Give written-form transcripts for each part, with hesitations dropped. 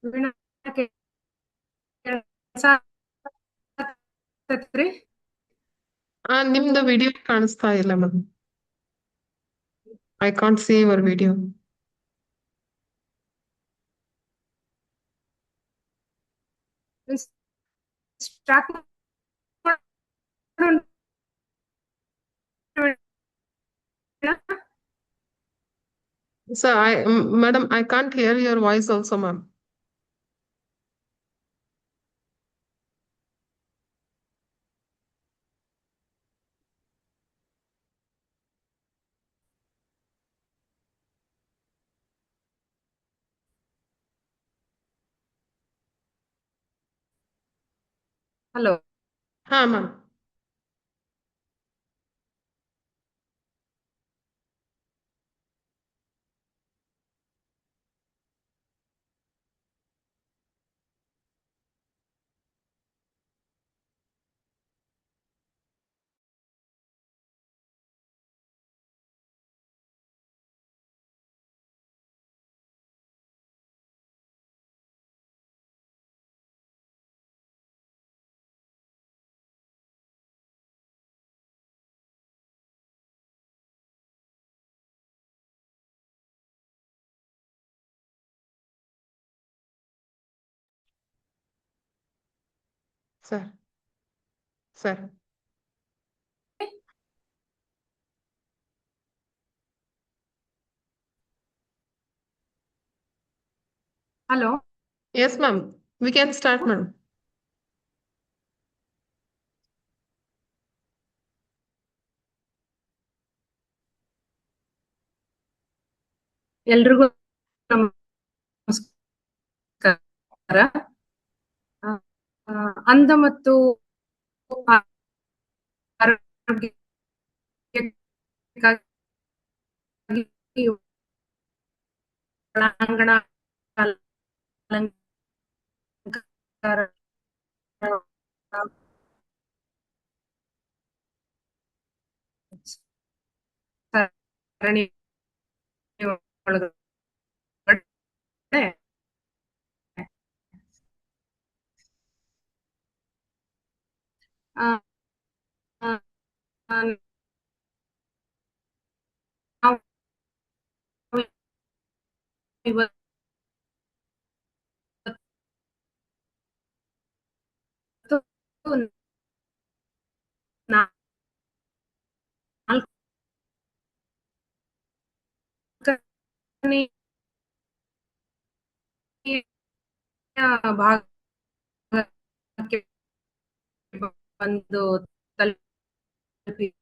ವೀಣಾ ಕೆಲ್ಸ ಆಗ್ತೈತ್ರಿ? ನಿಮ್ದು ವಿಡಿಯೋ ಕಾಣಿಸ್ತಾ ಇಲ್ಲ ma'am. I can't see your video. Start ಮಾಡೋಣ Veena? Sir, madam, I can't hear your voice also, ma'am. Hello. ಹಾ ma'am. Sir, sir. Hello. Yes, ma'am. We can start, ma'am. ಎಲ್ರಿಗೂ ನಮಸ್ಕಾರ. ಆ, ಆ, ಅಂಧ ಮತ್ತು ಆರೋಗ್ಯಕ್ಕಾಗಿ ಒಳಾಂಗಣ ಅಲಂಕಾರ ಸರಣಿ ಒಳಗಡೆ ಆ, ಆ, ಆ, ನಾವು ಇವತ್ತು ನಾಲ್ಕನೇ ಭಾಗಕ್ಕೆ ಬಂದು ತಲುಪಿದ್ದೀವಿ.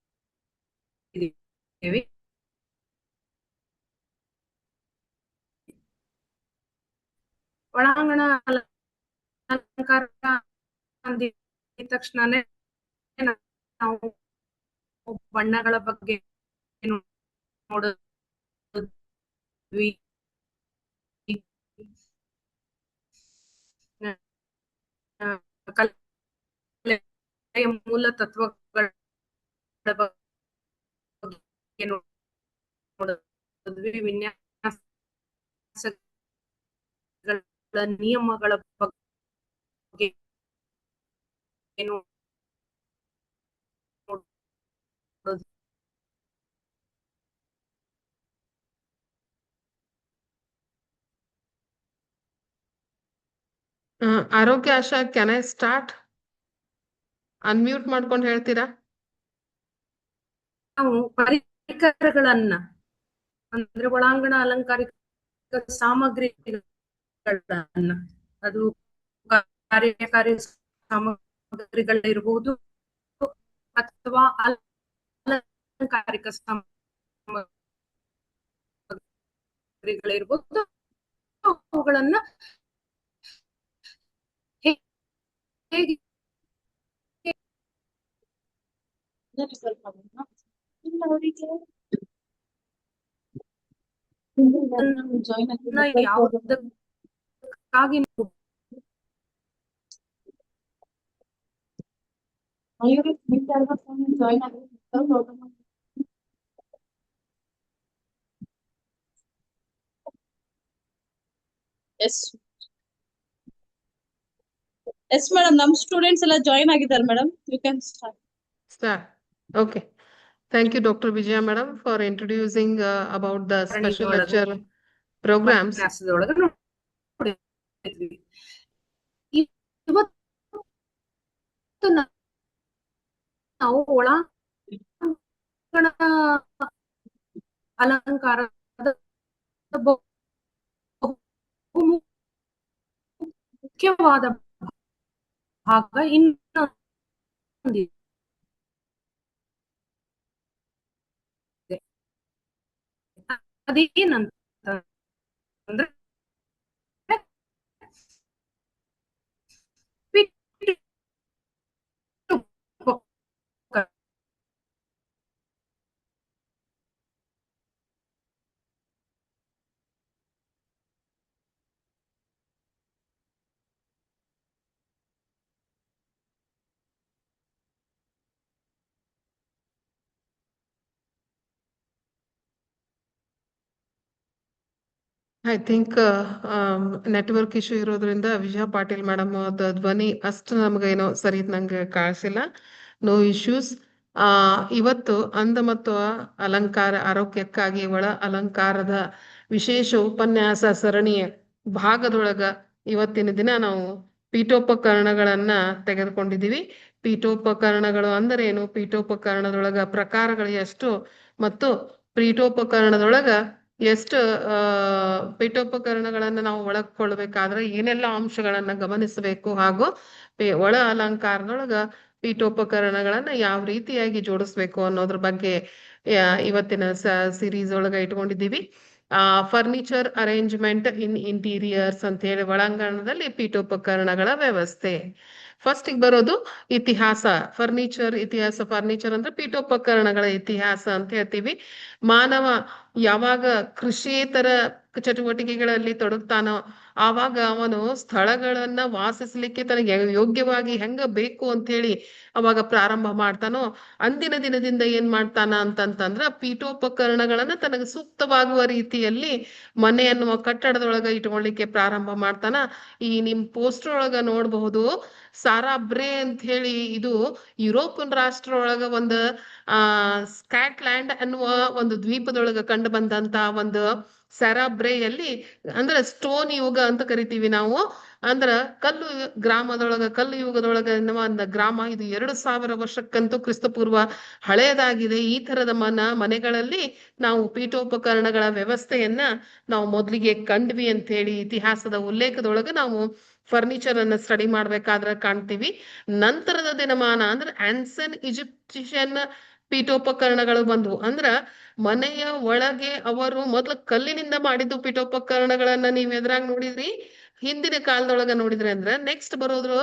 ಒಳಾಂಗಣ ಅಲಂಕಾರ ಅಂದಿದ ತಕ್ಷಣನೇ ನಾವು ಬಣ್ಣಗಳ ಬಗ್ಗೆ ನೋಡಿದ್ವಿ. ಕಲೆಯ ಮೂಲ ತತ್ವಗಳ ಬಗ್ಗೆ ನೋಡಿದ್ವಿ. ವಿನ್ಯಾಸಗಳ ನಿಯಮಗಳ ಬಗ್ಗೆ ನೋಡಿದ್ವಿ. ಆರೋಗ್ಯ ಆಶಾ, ಕ್ಯಾನ್ ಐ ಸ್ಟಾರ್ಟ್? ಅನ್ಮ್ಯೂಟ್ ಮಾಡ್ಕೊಂಡು ಹೇಳ್ತೀರಾ? ನಾವು ಪರಿಕರಗಳನ್ನ ಅಂದ್ರೆ ಒಳಾಂಗಣ ಅಲಂಕಾರಿಕ ಸಾಮಗ್ರಿಗಳನ್ನ, ಅದು ಕಾರ್ಯಕಾರಿ ಸಾಮಗ್ರಿಗಳಿರಬಹುದು ಅಥವಾ ಅಲಂಕಾರಿಕ ಸಾಮಗ್ರಿಗಳಿರ್ಬೋದು, ಅವುಗಳನ್ನ ಹೇಗೆ ಯಾವುದಕ್ಕಾಗಿ ಎಸ್ ಎಸ್ ಮೇಡಮ್, ನಮ್ ಸ್ಟೂಡೆಂಟ್ಸ್ ಎಲ್ಲ ಜಾಯಿನ್ ಆಗಿದ್ದಾರೆ madam. You can start. Start. Okay. Thank you, Dr. Vijaya madam, for introducing about the special lecture programs. ಉಪನ್ಯಾಸದೊಳಗೆ ನೋಡಿದ್ವಿ. ಇವತ್ತು ನಾವು ಒಳಾಂಗಣ ಅಲಂಕಾರದ ಮುಖ್ಯವಾದ ಭಾಗ ಇನ್ನೊಂದಿದೆ. ಅದೇನಂತಂದ್ರೆ ಐ ಥಿಂಕ್ ನೆಟ್ವರ್ಕ್ ಇಶ್ಯೂ ಇರೋದ್ರಿಂದ ವಿಜಯ ಪಾಟೀಲ್ ಮೇಡಮ್ ಧ್ವನಿ ಅಷ್ಟು ನಮಗೇನೋ ಸರಿ ನಂಗೆ ಕಾಣಿಸಿಲ್ಲ. No issues. ಇವತ್ತು ಅಂದ ಮತ್ತು ಅಲಂಕಾರ ಆರೋಗ್ಯಕ್ಕಾಗಿ ಒಳ ಅಲಂಕಾರದ ವಿಶೇಷ ಉಪನ್ಯಾಸ ಸರಣಿಯ ಭಾಗದೊಳಗ ಇವತ್ತಿನ ದಿನ ನಾವು ಪೀಠೋಪಕರಣಗಳನ್ನ ತೆಗೆದುಕೊಂಡಿದ್ದೀವಿ. ಪೀಠೋಪಕರಣಗಳು ಅಂದರೆ ಏನು, ಪೀಠೋಪಕರಣದೊಳಗ ಪ್ರಕಾರಗಳು ಎಷ್ಟು ಮತ್ತು ಪೀಠೋಪಕರಣದೊಳಗ ಎಷ್ಟು ಪೀಠೋಪಕರಣಗಳನ್ನ ನಾವು ಒಳಗೊಳ್ಬೇಕಾದ್ರೆ ಏನೆಲ್ಲ ಅಂಶಗಳನ್ನ ಗಮನಿಸಬೇಕು, ಹಾಗೂ ಒಳ ಅಲಂಕಾರದೊಳಗ ಪೀಠೋಪಕರಣಗಳನ್ನ ಯಾವ ರೀತಿಯಾಗಿ ಜೋಡಿಸ್ಬೇಕು ಅನ್ನೋದ್ರ ಬಗ್ಗೆ ಇವತ್ತಿನ ಸಿರೀಸ್ ಒಳಗ ಇಟ್ಕೊಂಡಿದ್ದೀವಿ. ಫರ್ನಿಚರ್ ಅರೇಂಜ್ಮೆಂಟ್ ಇನ್ ಇಂಟೀರಿಯರ್ಸ್ ಅಂತ ಹೇಳಿ ಒಳಾಂಗಣದಲ್ಲಿ ಪೀಠೋಪಕರಣಗಳ ವ್ಯವಸ್ಥೆ. ಫಸ್ಟ್ ಬರೋದು ಇತಿಹಾಸ. ಫರ್ನಿಚರ್ ಇತಿಹಾಸ. ಫರ್ನಿಚರ್ ಅಂದ್ರೆ ಪೀಠೋಪಕರಣಗಳ ಇತಿಹಾಸ ಅಂತ ಹೇಳ್ತೀವಿ. ಮಾನವ ಯಾವಾಗ ಕೃಷಿಯೇತರ ಚಟುವಟಿಕೆಗಳಲ್ಲಿ ತೊಡಗ್ತಾನೋ ಆವಾಗ ಅವನು ಸ್ಥಳಗಳನ್ನ ವಾಸಿಸ್ಲಿಕ್ಕೆ ತನಗೆ ಯೋಗ್ಯವಾಗಿ ಹೆಂಗ ಬೇಕು ಅಂತ ಹೇಳಿ ಅವಾಗ ಪ್ರಾರಂಭ ಮಾಡ್ತಾನೋ, ಅಂದಿನ ದಿನದಿಂದ ಏನ್ ಮಾಡ್ತಾನ ಅಂತಂತಂದ್ರ ಪೀಠೋಪಕರಣಗಳನ್ನ ತನಗೆ ಸೂಕ್ತವಾಗುವ ರೀತಿಯಲ್ಲಿ ಮನೆ ಅನ್ನುವ ಕಟ್ಟಡದೊಳಗ ಇಟ್ಕೊಳ್ಲಿಕ್ಕೆ ಪ್ರಾರಂಭ ಮಾಡ್ತಾನ. ಈ ನಿಮ್ ಪೋಸ್ಟರ್ ಒಳಗ ನೋಡಬಹುದು, ಸಾರಾ ಬ್ರೇ ಅಂತ ಹೇಳಿ ಇದು ಯುರೋಪಿಯನ್ ರಾಷ್ಟ್ರ ಒಳಗ ಒಂದು ಸ್ಕಾಟ್ಲ್ಯಾಂಡ್ ಅನ್ನುವ ಒಂದು ದ್ವೀಪದೊಳಗ ಕಂಡು ಬಂದಂತ ಒಂದು ಸೆರಾಬ್ರೆಯಲ್ಲಿ ಅಂದ್ರೆ ಸ್ಟೋನ್ ಯುಗ ಅಂತ ಕರಿತೀವಿ ನಾವು. ಅಂದ್ರ ಕಲ್ಲು ಗ್ರಾಮದೊಳಗ, ಕಲ್ಲು ಯುಗದೊಳಗ ಎನ್ನುವ ಒಂದು ಗ್ರಾಮ ಇದು 2000 ವರ್ಷಕ್ಕಂತೂ ಕ್ರಿಸ್ತಪೂರ್ವ ಹಳೆಯದಾಗಿದೆ. ಈ ತರದ ಮನೆಗಳಲ್ಲಿ ನಾವು ಪೀಠೋಪಕರಣಗಳ ವ್ಯವಸ್ಥೆಯನ್ನ ನಾವು ಮೊದಲಿಗೆ ಕಂಡ್ವಿ ಅಂತ ಹೇಳಿ ಇತಿಹಾಸದ ಉಲ್ಲೇಖದೊಳಗ ನಾವು ಫರ್ನಿಚರ್ ಅನ್ನ ಸ್ಟಡಿ ಮಾಡ್ಬೇಕಾದ್ರೆ ಕಾಣ್ತೀವಿ. ನಂತರದ ದಿನಮಾನ ಅಂದ್ರೆ ಆನ್ಸನ್ ಈಜಿಪ್ಷಿಯನ್ ಪೀಠೋಪಕರಣಗಳು ಬಂದ್ವು. ಅಂದ್ರ ಮನೆಯ ಒಳಗೆ ಅವರು ಮೊದ್ಲು ಕಲ್ಲಿನಿಂದ ಮಾಡಿದ್ದು ಪೀಠೋಪಕರಣಗಳನ್ನ ನೀವ್ ಎದುರಾಗ ನೋಡಿದ್ರಿ. ಹಿಂದಿನ ಕಾಲದೊಳಗ ನೋಡಿದ್ರಿ ಅಂದ್ರೆ ನೆಕ್ಸ್ಟ್ ಬರೋದ್ರು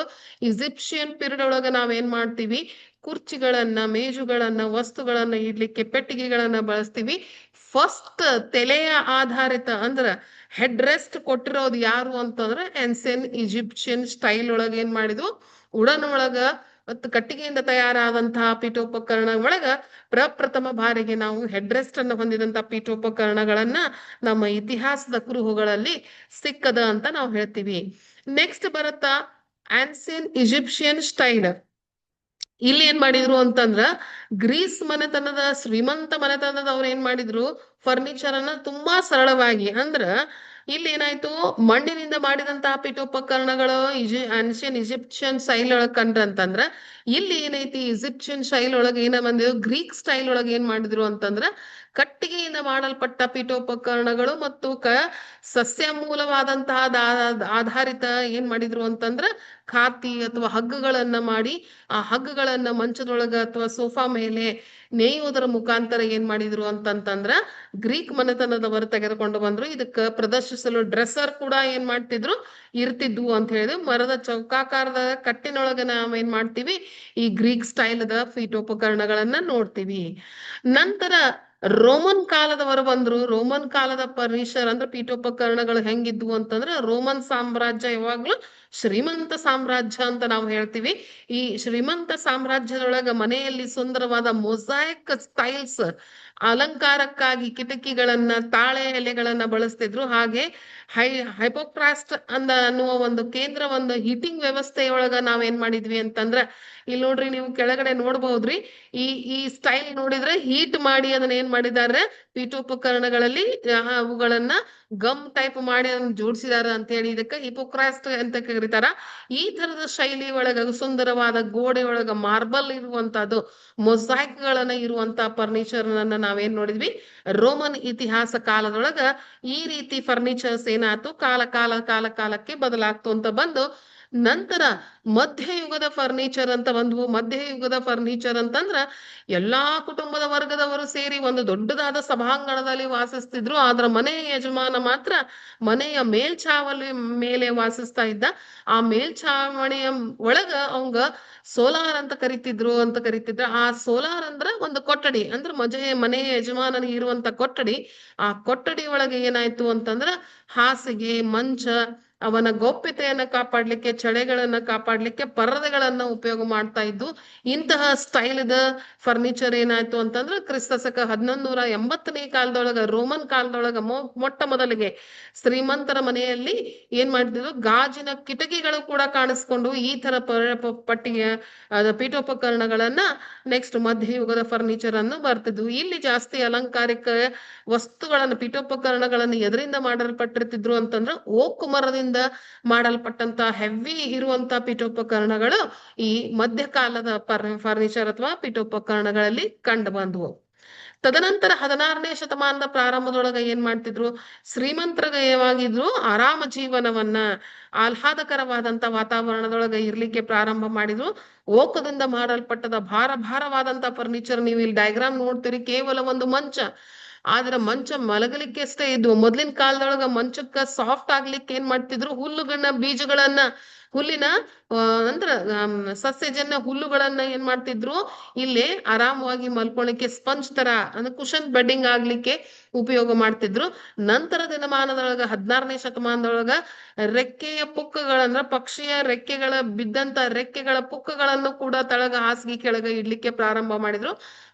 ಈಜಿಪ್ಷಿಯನ್ ಪೀರಿಯಡ್ ಒಳಗ ನಾವೇನ್ ಮಾಡ್ತೀವಿ, ಕುರ್ಚಿಗಳನ್ನ, ಮೇಜುಗಳನ್ನ, ವಸ್ತುಗಳನ್ನ ಇಡ್ಲಿಕ್ಕೆ ಪೆಟ್ಟಿಗೆಗಳನ್ನ ಬಳಸ್ತೀವಿ. ಫಸ್ಟ್ ತಲೆಯ ಆಧಾರಿತ ಅಂದ್ರ ಹೆಡ್ ರೆಸ್ಟ್ ಕೊಟ್ಟಿರೋದು ಯಾರು ಅಂತಂದ್ರೆ ಆನ್ಸೆನ್ ಈಜಿಪ್ಷಿಯನ್ ಸ್ಟೈಲ್ ಒಳಗ ಏನ್ ಮಾಡಿದ್ವು, ಉಡನ್ ಒಳಗ ಮತ್ತು ಕಟ್ಟಿಗೆಯಿಂದ ತಯಾರಾದಂತಹ ಪೀಠೋಪಕರಣ ಒಳಗ ಪ್ರಪ್ರಥಮ ಬಾರಿಗೆ ನಾವು ಹೆಡ್ ರೆಸ್ಟ್ ಅನ್ನು ಹೊಂದಿದಂತಹ ಪೀಠೋಪಕರಣಗಳನ್ನ ನಮ್ಮ ಇತಿಹಾಸದ ಕುರುಹುಗಳಲ್ಲಿ ಸಿಕ್ಕದ ಅಂತ ನಾವು ಹೇಳ್ತೀವಿ. ನೆಕ್ಸ್ಟ್ ಬರುತ್ತಾ ಆನ್ಸಿಯನ್ ಈಜಿಪ್ಷಿಯನ್ ಸ್ಟೈಲ್. ಇಲ್ಲಿ ಏನ್ ಮಾಡಿದ್ರು ಅಂತಂದ್ರ ಗ್ರೀಸ್ ಮನೆತನದ, ಶ್ರೀಮಂತ ಮನೆತನದವ್ರು ಏನ್ ಮಾಡಿದ್ರು, ಫರ್ನಿಚರ್ ಅನ್ನ ತುಂಬಾ ಸರಳವಾಗಿ, ಅಂದ್ರ ಇಲ್ಲಿ ಏನಾಯ್ತು, ಮಣ್ಣಿನಿಂದ ಮಾಡಿದಂತಹ ಪೀಠೋಪಕರಣಗಳು ಆನ್ಷಿಯನ್ ಈಜಿಪ್ಷಿಯನ್ ಸ್ಟೈಲ್ ಒಳಗ್ ಕಂಡ್ರಂತಂದ್ರ ಇಲ್ಲಿ ಏನೈತಿ, ಈಜಿಪ್ಷಿಯನ್ ಸ್ಟೈಲ್ ಒಳಗೆ ಏನ ಬಂದಿದ್ರು, ಗ್ರೀಕ್ ಸ್ಟೈಲ್ ಒಳಗೆ ಏನ್ ಮಾಡಿದ್ರು ಅಂತಂದ್ರ ಕಟ್ಟಿಗೆಯಿಂದ ಮಾಡಲ್ಪಟ್ಟ ಪೀಠೋಪಕರಣಗಳು ಮತ್ತು ಸಸ್ಯ ಮೂಲವಾದಂತಹ ಆಧಾರಿತ ಏನ್ ಮಾಡಿದ್ರು ಅಂತಂದ್ರ ಖಾತಿ ಅಥವಾ ಹಗ್ಗಗಳನ್ನ ಮಾಡಿ ಆ ಹಗ್ಗಗಳನ್ನ ಮಂಚದೊಳಗ ಅಥವಾ ಸೋಫಾ ಮೇಲೆ ನೇಯುವುದರ ಮುಖಾಂತರ ಏನ್ ಮಾಡಿದ್ರು ಅಂತಂತಂದ್ರ ಗ್ರೀಕ್ ಮನೆತನದವರು ತೆಗೆದುಕೊಂಡು ಬಂದ್ರು. ಇದಕ್ಕ ಪ್ರದರ್ಶಿಸಲು ಡ್ರೆಸ್ಸರ್ ಕೂಡ ಏನ್ ಮಾಡ್ತಿದ್ರು, ಇರ್ತಿದ್ವು ಅಂತ ಹೇಳಿದ್ರು. ಮರದ ಚೌಕಾಕಾರದ ಕಟ್ಟಿನೊಳಗ ನಾವೇನ್ ಮಾಡ್ತೀವಿ, ಈ ಗ್ರೀಕ್ ಸ್ಟೈಲ್ದ ಪೀಠೋಪಕರಣಗಳನ್ನ ನೋಡ್ತೀವಿ. ನಂತರ ರೋಮನ್ ಕಾಲದವರು ಬಂದ್ರು. ರೋಮನ್ ಕಾಲದ ಫರ್ನಿಚರ್ ಅಂದ್ರೆ ಪೀಠೋಪಕರಣಗಳು ಹೆಂಗಿದ್ವು ಅಂತಂದ್ರೆ, ರೋಮನ್ ಸಾಮ್ರಾಜ್ಯ ಯಾವಾಗ್ಲೂ ಶ್ರೀಮಂತ ಸಾಮ್ರಾಜ್ಯ ಅಂತ ನಾವು ಹೇಳ್ತೀವಿ. ಈ ಶ್ರೀಮಂತ ಸಾಮ್ರಾಜ್ಯದೊಳಗ ಮನೆಯಲ್ಲಿ ಸುಂದರವಾದ ಮೊಸಾಯಿಕ್ ಸ್ಟೈಲ್ಸ್ ಅಲಂಕಾರಕ್ಕಾಗಿ ಕಿಟಕಿಗಳನ್ನ ತಾಳೆ ಎಲೆಗಳನ್ನ ಬಳಸ್ತಿದ್ರು. ಹಾಗೆ ಹೈಪೋಕ್ರಾಸ್ಟ್ ಅನ್ನುವ ಒಂದು ಕೇಂದ್ರ ಒಂದು ಹೀಟಿಂಗ್ ವ್ಯವಸ್ಥೆಯೊಳಗ ನಾವೇನ್ ಮಾಡಿದ್ವಿ ಅಂತಂದ್ರ ಇಲ್ಲಿ ನೋಡ್ರಿ, ನೀವು ಕೆಳಗಡೆ ನೋಡ್ಬಹುದ್ರಿ. ಈ ಸ್ಟೈಲ್ ನೋಡಿದ್ರೆ ಹೀಟ್ ಮಾಡಿ ಅದನ್ನ ಏನ್ ಮಾಡಿದಾರೆ, ಪೀಠೋಪಕರಣಗಳಲ್ಲಿ ಅವುಗಳನ್ನ ಗಮ್ ಟೈಪ್ ಮಾಡಿ ಅದನ್ನ ಜೋಡಿಸಿದಾರ ಅಂತ ಹೇಳಿ ಇದಕ್ಕೆ ಹಿಪೋಕ್ರಾಸ್ಟ್ ಅಂತ ಕರೀತಾರ. ಈ ತರದ ಶೈಲಿ ಒಳಗ ಸುಂದರವಾದ ಗೋಡೆ ಒಳಗ ಮಾರ್ಬಲ್ ಇರುವಂತದ್ದು, ಮೊಸಾಯಿಕ್ ಗಳನ್ನ ಇರುವಂತ ಫರ್ನಿಚರ್ ಅನ್ನ ನಾವೇನ್ ನೋಡಿದ್ವಿ, ರೋಮನ್ ಇತಿಹಾಸ ಕಾಲದೊಳಗ ಈ ರೀತಿ ಫರ್ನಿಚರ್ಸ್ ಏನಾಯ್ತು, ಕಾಲಕ್ಕೆ ಬದಲಾಗ್ತು ಅಂತ ಬಂದು ನಂತರ ಮಧ್ಯಯುಗದ ಫರ್ನಿಚರ್ ಅಂತ ಬಂದ್ವು. ಮಧ್ಯಯುಗದ ಫರ್ನಿಚರ್ ಅಂತಂದ್ರ ಎಲ್ಲಾ ಕುಟುಂಬದ ವರ್ಗದವರು ಸೇರಿ ಒಂದು ದೊಡ್ಡದಾದ ಸಭಾಂಗಣದಲ್ಲಿ ವಾಸಿಸ್ತಿದ್ರು. ಆದ್ರ ಮನೆಯ ಯಜಮಾನ ಮಾತ್ರ ಮನೆಯ ಮೇಲ್ಛಾವಣಿ ಮೇಲೆ ವಾಸಿಸ್ತಾ ಇದ್ದ. ಆ ಮೇಲ್ಛಾವಣಿಯ ಒಳಗ ಅವಂಗ ಸೋಲಾರ್ ಅಂತ ಕರಿತಿದ್ರ. ಆ ಸೋಲಾರ್ ಅಂದ್ರ ಒಂದು ಕೊಠಡಿ, ಅಂದ್ರ ಮನೆಯ ಯಜಮಾನನಿಗೆ ಇರುವಂತ ಕೊಠಡಿ. ಆ ಕೊಠಡಿ ಒಳಗೆ ಏನಾಯ್ತು ಅಂತಂದ್ರ ಹಾಸಿಗೆ, ಮಂಚ, ಅವನ ಗೌಪ್ಯತೆಯನ್ನ ಕಾಪಾಡ್ಲಿಕ್ಕೆ, ಚಳೆಗಳನ್ನ ಕಾಪಾಡ್ಲಿಕ್ಕೆ ಪರದೆಗಳನ್ನ ಉಪಯೋಗ ಮಾಡ್ತಾ ಇದ್ದು. ಇಂತಹ ಸ್ಟೈಲ್ದ ಫರ್ನಿಚರ್ ಏನಾಯ್ತು ಅಂತಂದ್ರೆ ಕ್ರಿಸ್ತಶಕ 1180ನೇ ಕಾಲದೊಳಗ, ರೋಮನ್ ಕಾಲದೊಳಗ ಮೊಟ್ಟ ಮೊದಲಿಗೆ ಶ್ರೀಮಂತರ ಮನೆಯಲ್ಲಿ ಏನ್ ಮಾಡ್ತಿದ್ರು, ಗಾಜಿನ ಕಿಟಕಿಗಳು ಕೂಡ ಕಾಣಿಸ್ಕೊಂಡು ಈ ತರ ಪಟ್ಟಿಗೆ ಪೀಠೋಪಕರಣಗಳನ್ನ ನೆಕ್ಸ್ಟ್ ಮಧ್ಯಯುಗದ ಫರ್ನಿಚರ್ ಅನ್ನು ಬರ್ತಿದ್ವು. ಇಲ್ಲಿ ಜಾಸ್ತಿ ಅಲಂಕಾರಿಕ ವಸ್ತುಗಳನ್ನ, ಪೀಠೋಪಕರಣಗಳನ್ನು ಎದರಿಂದ ಮಾಡಲ್ಪಟ್ಟಿರ್ತಿದ್ರು ಅಂತಂದ್ರ ಓಕ್ ಮರದಿಂದ ಮಾಡಲ್ಪಟ್ಟಂತ ಹೆವಿ ಇರುವಂತ ಪೀಠೋಪಕರಣಗಳು ಈ ಮಧ್ಯಕಾಲದ ಫರ್ನಿಚರ್ ಅಥವಾ ಪೀಠೋಪಕರಣಗಳಲ್ಲಿ ಕಂಡು ಬಂದವು. ತದನಂತರ 16ನೇ ಶತಮಾನದ ಪ್ರಾರಂಭದೊಳಗ ಏನ್ ಮಾಡ್ತಿದ್ರು, ಶ್ರೀಮಂತರಿಗಿದ್ರು ಆರಾಮ ಜೀವನವನ್ನ, ಆಹ್ಲಾದಕರವಾದಂತ ವಾತಾವರಣದೊಳಗ ಇರ್ಲಿಕ್ಕೆ ಪ್ರಾರಂಭ ಮಾಡಿದ್ರು. ಓಕದಿಂದ ಮಾಡಲ್ಪಟ್ಟದ ಭಾರವಾದಂತ ಫರ್ನಿಚರ್, ನೀವು ಇಲ್ಲಿ ಡಯಾಗ್ರಾಮ್ ನೋಡ್ತೀರಿ, ಕೇವಲ ಒಂದು ಮಂಚ. ಆದ್ರೆ ಮಂಚ ಮಲಗಲಿಕ್ಕೆ ಅಷ್ಟೇ ಇದ್ವು. ಮೊದ್ಲಿನ ಕಾಲದೊಳಗ ಮಂಚಕ್ಕ ಸಾಫ್ಟ್ ಆಗ್ಲಿಕ್ಕೆ ಏನ್ ಮಾಡ್ತಿದ್ರು, ಬೀಜಗಳನ್ನ, ಹುಲ್ಲಿನ ಅಂದ್ರ ಸಸ್ಯಜನ್ಯ ಹುಲ್ಲುಗಳನ್ನ ಏನ್ ಮಾಡ್ತಿದ್ರು, ಇಲ್ಲಿ ಆರಾಮವಾಗಿ ಮಲ್ಕೊಳಕ್ಕೆ ಸ್ಪಂಜ್ ತರ ಅಂದ್ರೆ ಕುಶನ್ ಬೆಡ್ಡಿಂಗ್ ಆಗ್ಲಿಕ್ಕೆ ಉಪಯೋಗ ಮಾಡ್ತಿದ್ರು. ನಂತರ ದಿನಮಾನದೊಳಗ 16ನೇ ಶತಮಾನದೊಳಗ ರೆಕ್ಕೆಯ ಪುಕ್ಕಗಳಂದ್ರ ಪಕ್ಷಿಯ ರೆಕ್ಕೆಗಳ ಬಿದ್ದಂತ ರೆಕ್ಕೆಗಳ ಪುಕ್ಕಗಳನ್ನು ಕೂಡ ತಳಗ ಹಾಸಿಗೆ ಕೆಳಗ ಇಡ್ಲಿಕ್ಕೆ ಪ್ರಾರಂಭ ಮಾಡಿದ್ರು.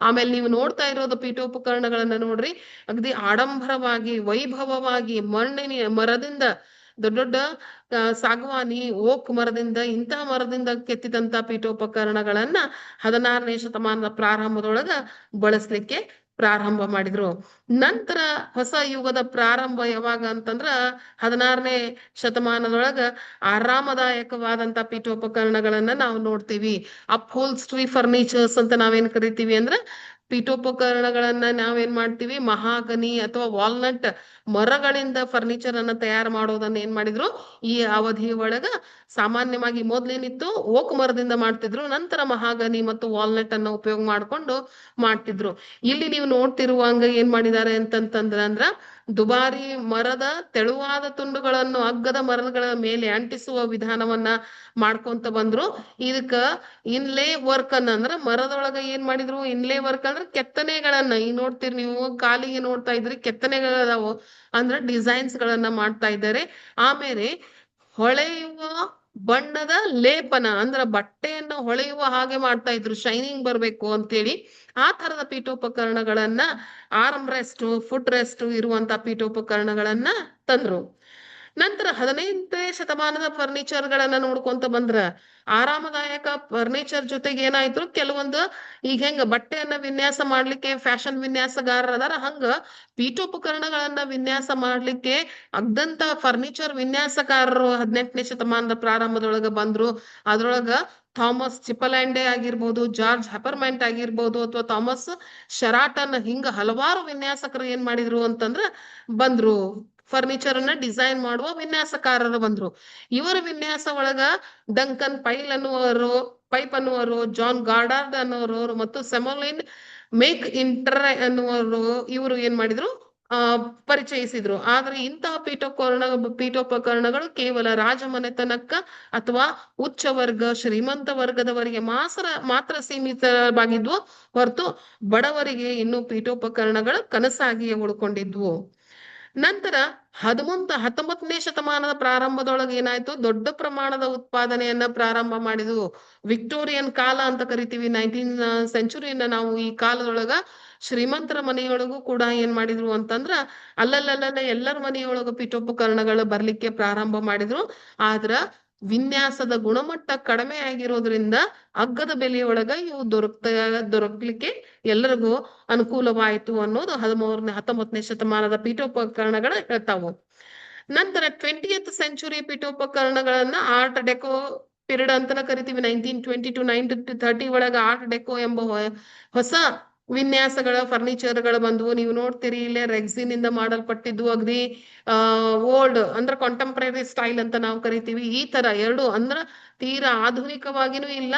ಆಮೇಲೆ ನೀವು ನೋಡ್ತಾ ಇರೋದು ಪೀಠೋಪಕರಣಗಳನ್ನ ನೋಡ್ರಿ, ಅಗದಿ ಆಡಂಬರವಾಗಿ, ವೈಭವವಾಗಿ ಮರದಿಂದ ದೊಡ್ಡ ಸಾಗವಾನಿ, ಓಕ್ ಮರದಿಂದ, ಇಂತಹ ಮರದಿಂದ ಕೆತ್ತಿದಂತ ಪೀಠೋಪಕರಣಗಳನ್ನ 16ನೇ ಶತಮಾನದ ಪ್ರಾರಂಭದೊಳಗ ಬಳಸ್ಲಿಕ್ಕೆ ಪ್ರಾರಂಭ ಮಾಡಿದ್ರು. ನಂತರ ಹೊಸ ಯುಗದ ಪ್ರಾರಂಭ ಯಾವಾಗ ಅಂತಂದ್ರ 16ನೇ ಶತಮಾನದೊಳಗ ಆರಾಮದಾಯಕವಾದಂತ ಪೀಠೋಪಕರಣಗಳನ್ನ ನಾವು ನೋಡ್ತೀವಿ. ಅಪ್ಹೋಲ್ಸ್ಟ್ರಿ ಫರ್ನಿಚರ್ಸ್ ಅಂತ ನಾವೇನ್ ಕರಿತೀವಿ ಅಂದ್ರ, ಪೀಠೋಪಕರಣಗಳನ್ನ ನಾವೇನ್ ಮಾಡ್ತೀವಿ, ಮಹಾಗನಿ ಅಥವಾ ವಾಲ್ನಟ್ ಮರಗಳಿಂದ ಫರ್ನಿಚರ್ ಅನ್ನ ತಯಾರು ಮಾಡೋದನ್ನ ಏನ್ ಮಾಡಿದ್ರು, ಈ ಅವಧಿ ಒಳಗ ಸಾಮಾನ್ಯವಾಗಿ ಮೊದ್ಲೇನಿತ್ತು ಓಕ್ ಮರದಿಂದ ಮಾಡ್ತಿದ್ರು, ನಂತರ ಮಹಾಗನಿ ಮತ್ತು ವಾಲ್ನಟ್ ಅನ್ನ ಉಪಯೋಗ ಮಾಡ್ಕೊಂಡು ಮಾಡ್ತಿದ್ರು. ಇಲ್ಲಿ ನೀವು ನೋಡ್ತಿರುವಂಗ ಏನ್ ಮಾಡಿದ್ದಾರೆ ಅಂದ್ರ ದುಬಾರಿ ಮರದ ತೆಳುವಾದ ತುಂಡುಗಳನ್ನು ಅಗ್ಗದ ಮರಗಳ ಮೇಲೆ ಅಂಟಿಸುವ ವಿಧಾನವನ್ನ ಮಾಡ್ಕೊಂತ ಬಂದ್ರು. ಇದಕ್ಕ ಇನ್ಲೇ ವರ್ಕ್ ಅಂದ್ರ ಮರದೊಳಗ ಏನ್ ಮಾಡಿದ್ರು, ಇನ್ಲೇ ವರ್ಕ್ ಅಂದ್ರ ಕೆತ್ತನೆಗಳನ್ನ, ಈಗ ನೋಡ್ತೀರಿ ನೀವು ಕಾಲಿಗೆ ನೋಡ್ತಾ ಇದ್ರಿ, ಕೆತ್ತನೆಗಳದಾವು ಅಂದ್ರ ಡಿಸೈನ್ಸ್ ಗಳನ್ನ ಮಾಡ್ತಾ ಇದ್ದಾರೆ. ಆಮೇಲೆ ಹೊಳೆಯುವ ಬಣ್ಣದ ಲೇಪನ ಅಂದ್ರ ಬಟ್ಟೆಯನ್ನು ಹೊಳೆಯುವ ಹಾಗೆ ಮಾಡ್ತಾ ಇದ್ರು, ಶೈನಿಂಗ್ ಬರ್ಬೇಕು ಅಂತೇಳಿ. ಆ ತರದ ಪೀಠೋಪಕರಣಗಳನ್ನ, ಆರ್ಮ್ ರೆಸ್ಟ್, ಫುಟ್ ರೆಸ್ಟ್ ಇರುವಂತ ಪೀಠೋಪಕರಣಗಳನ್ನ ತಂದ್ರು. ನಂತರ 15ನೇ ಶತಮಾನದ ಫರ್ನಿಚರ್ ಗಳನ್ನ ನೋಡ್ಕೊಂತ ಬಂದ್ರ, ಆರಾಮದಾಯಕ ಫರ್ನಿಚರ್ ಜೊತೆಗೆ ಏನಾಯ್ತು, ಕೆಲವೊಂದು ಈಗ ಹೆಂಗ ಬಟ್ಟೆಯನ್ನ ವಿನ್ಯಾಸ ಮಾಡ್ಲಿಕ್ಕೆ ಫ್ಯಾಷನ್ ವಿನ್ಯಾಸಗಾರರ ಅದಾರ, ಹಂಗ ಪೀಠೋಪಕರಣಗಳನ್ನ ವಿನ್ಯಾಸ ಮಾಡ್ಲಿಕ್ಕೆ ಅಗ್ದಂತ ಫರ್ನಿಚರ್ ವಿನ್ಯಾಸಕಾರರು 18ನೇ ಶತಮಾನದ ಪ್ರಾರಂಭದೊಳಗ ಬಂದ್ರು. ಅದ್ರೊಳಗ ಥಾಮಸ್ ಚಿಪಲ್ಯಾಂಡೆ ಆಗಿರ್ಬೋದು, ಜಾರ್ಜ್ ಹೆಪರ್ಮೆಂಟ್ ಆಗಿರ್ಬೋದು, ಅಥವಾ ಥಾಮಸ್ ಶೆರಾಟನ್, ಹಿಂಗ ಹಲವಾರು ವಿನ್ಯಾಸಕರು ಏನ್ ಮಾಡಿದ್ರು ಅಂತಂದ್ರ ಬಂದ್ರು. ಫರ್ನಿಚರ್ ಅನ್ನ ಡಿಸೈನ್ ಮಾಡುವ ವಿನ್ಯಾಸಕಾರರು ಬಂದ್ರು. ಇವರ ವಿನ್ಯಾಸ ಒಳಗ ಡಂಕನ್ ಪೈಪ್ ಅನ್ನುವರು, ಜಾನ್ ಗಾರ್ಡಾರ್ಡ್ ಅನ್ನೋರು ಮತ್ತು ಸೆಮೋಲಿನ್ ಮೇಕ್ ಇಂಟರ್ ಅನ್ನುವರು, ಇವರು ಏನ್ ಮಾಡಿದ್ರು, ಪರಿಚಯಿಸಿದ್ರು. ಆದ್ರೆ ಇಂತಹ ಪೀಠೋಪಕರಣಗಳು ಕೇವಲ ರಾಜಮನೆತನಕ್ಕ ಅಥವಾ ಉಚ್ಚ ವರ್ಗ, ಶ್ರೀಮಂತ ವರ್ಗದವರಿಗೆ ಮಾತ್ರ ಸೀಮಿತವಾಗಿದ್ವು ಹೊರತು ಬಡವರಿಗೆ ಇನ್ನು ಪೀಠೋಪಕರಣಗಳು ಕನಸಾಗಿಯೇ ಉಳ್ಕೊಂಡಿದ್ವು. ನಂತರ 19ನೇ ಶತಮಾನದ ಪ್ರಾರಂಭದೊಳಗೆ ಏನಾಯ್ತು, ದೊಡ್ಡ ಪ್ರಮಾಣದ ಉತ್ಪಾದನೆಯನ್ನ ಪ್ರಾರಂಭ ಮಾಡಿದ್ವು. ವಿಕ್ಟೋರಿಯನ್ ಕಾಲ ಅಂತ ಕರಿತೀವಿ, 19th ಸೆಂಚುರಿಯನ್ನ ನಾವು ಈ ಕಾಲದೊಳಗ ಶ್ರೀಮಂತರ ಮನೆಯೊಳಗೂ ಕೂಡ ಏನ್ ಮಾಡಿದ್ರು ಅಂತಂದ್ರ ಅಲ್ಲಲ್ಲಲ್ಲ ಎಲ್ಲರ ಮನೆಯೊಳಗ ಪೀಠೋಪಕರಣಗಳು ಬರ್ಲಿಕ್ಕೆ ಪ್ರಾರಂಭ ಮಾಡಿದ್ರು. ಆದ್ರ ವಿನ್ಯಾಸದ ಗುಣಮಟ್ಟ ಕಡಿಮೆ ಆಗಿರೋದ್ರಿಂದ ಅಗ್ಗದ ಬೆಲೆಯೊಳಗ ಇವು ದೊರಕ್ಲಿಕ್ಕೆ ಎಲ್ಲರಿಗೂ ಅನುಕೂಲವಾಯಿತು ಅನ್ನೋದು 19ನೇ ಶತಮಾನದ ಪೀಠೋಪಕರಣಗಳ ಹೇಳ್ತಾವು. ನಂತರ 20th ಸೆಂಚುರಿ ಪೀಠೋಪಕರಣಗಳನ್ನ ಆರ್ಟ್ ಡೆಕೋ ಪಿರಿಯಡ್ ಅಂತಾನೆ ಕರಿತೀವಿ. 1920 to 1930 ಒಳಗ ಆರ್ಟ್ ಡೆಕೋ ಎಂಬ ಹೊಸ ವಿನ್ಯಾಸಗಳ ಫರ್ನಿಚರ್ಗಳು ಬಂದವು. ನೀವು ನೋಡ್ತೀರಿ ಇಲ್ಲೇ ರೆಕ್ಸಿನ್ ಇಂದ ಮಾಡಲ್ಪಟ್ಟಿದ್ದು ಅಗದಿ ಓಲ್ಡ್ ಅಂದ್ರೆ ಕಾಂಟೆಂಪ್ರರಿ ಸ್ಟೈಲ್ ಅಂತ ನಾವು ಕರಿತೀವಿ. ಈ ತರ ಎರಡು ಅಂದ್ರ ತೀರಾ ಆಧುನಿಕವಾಗಿನೂ ಇಲ್ಲ,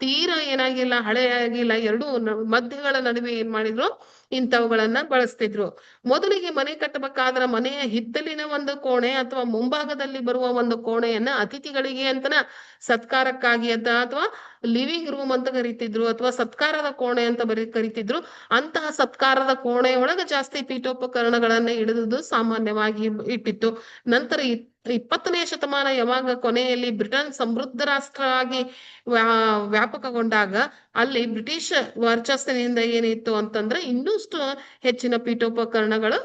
ತೀರಾ ಏನಾಗಿಲ್ಲ, ಹಳೆ ಆಗಿಲ್ಲ, ಎರಡು ಮಧ್ಯಗಳ ನಡುವೆ ಏನ್ ಮಾಡಿದ್ರು, ಇಂಥವುಗಳನ್ನ ಬಳಸ್ತಿದ್ರು. ಮೊದಲಿಗೆ ಮನೆ ಕಟ್ಟಬೇಕಾದ್ರ ಮನೆಯ ಹಿತ್ತಲಿನ ಒಂದು ಕೋಣೆ ಅಥವಾ ಮುಂಭಾಗದಲ್ಲಿ ಬರುವ ಒಂದು ಕೋಣೆಯನ್ನ ಅತಿಥಿಗಳಿಗೆ ಅಂತನ ಸತ್ಕಾರಕ್ಕಾಗಿ ಅಂತ ಅಥವಾ ಲಿವಿಂಗ್ ರೂಮ್ ಅಂತ ಕರಿತಿದ್ರು, ಅಥವಾ ಸತ್ಕಾರದ ಕೋಣೆ ಅಂತ ಕರಿತಿದ್ರು. ಅಂತಹ ಸತ್ಕಾರದ ಕೋಣೆ ಒಳಗ ಜಾಸ್ತಿ ಪೀಠೋಪಕರಣಗಳನ್ನ ಇಳಿದುದು ಸಾಮಾನ್ಯವಾಗಿ ಇಟ್ಟಿತ್ತು. ನಂತರ 20ನೇ ಶತಮಾನ ಯಾವಾಗ ಕೊನೆಯಲ್ಲಿ ಬ್ರಿಟನ್ ಸಮೃದ್ಧ ರಾಷ್ಟ್ರ ಆಗಿ ವ್ಯಾಪಕಗೊಂಡಾಗ ಅಲ್ಲಿ ಬ್ರಿಟಿಷ್ ವರ್ಚಸ್ಸಿನಿಂದ ಏನಿತ್ತು ಅಂತಂದ್ರೆ ಇನ್ನೂಷ್ಟು ಹೆಚ್ಚಿನ ಪೀಠೋಪಕರಣಗಳು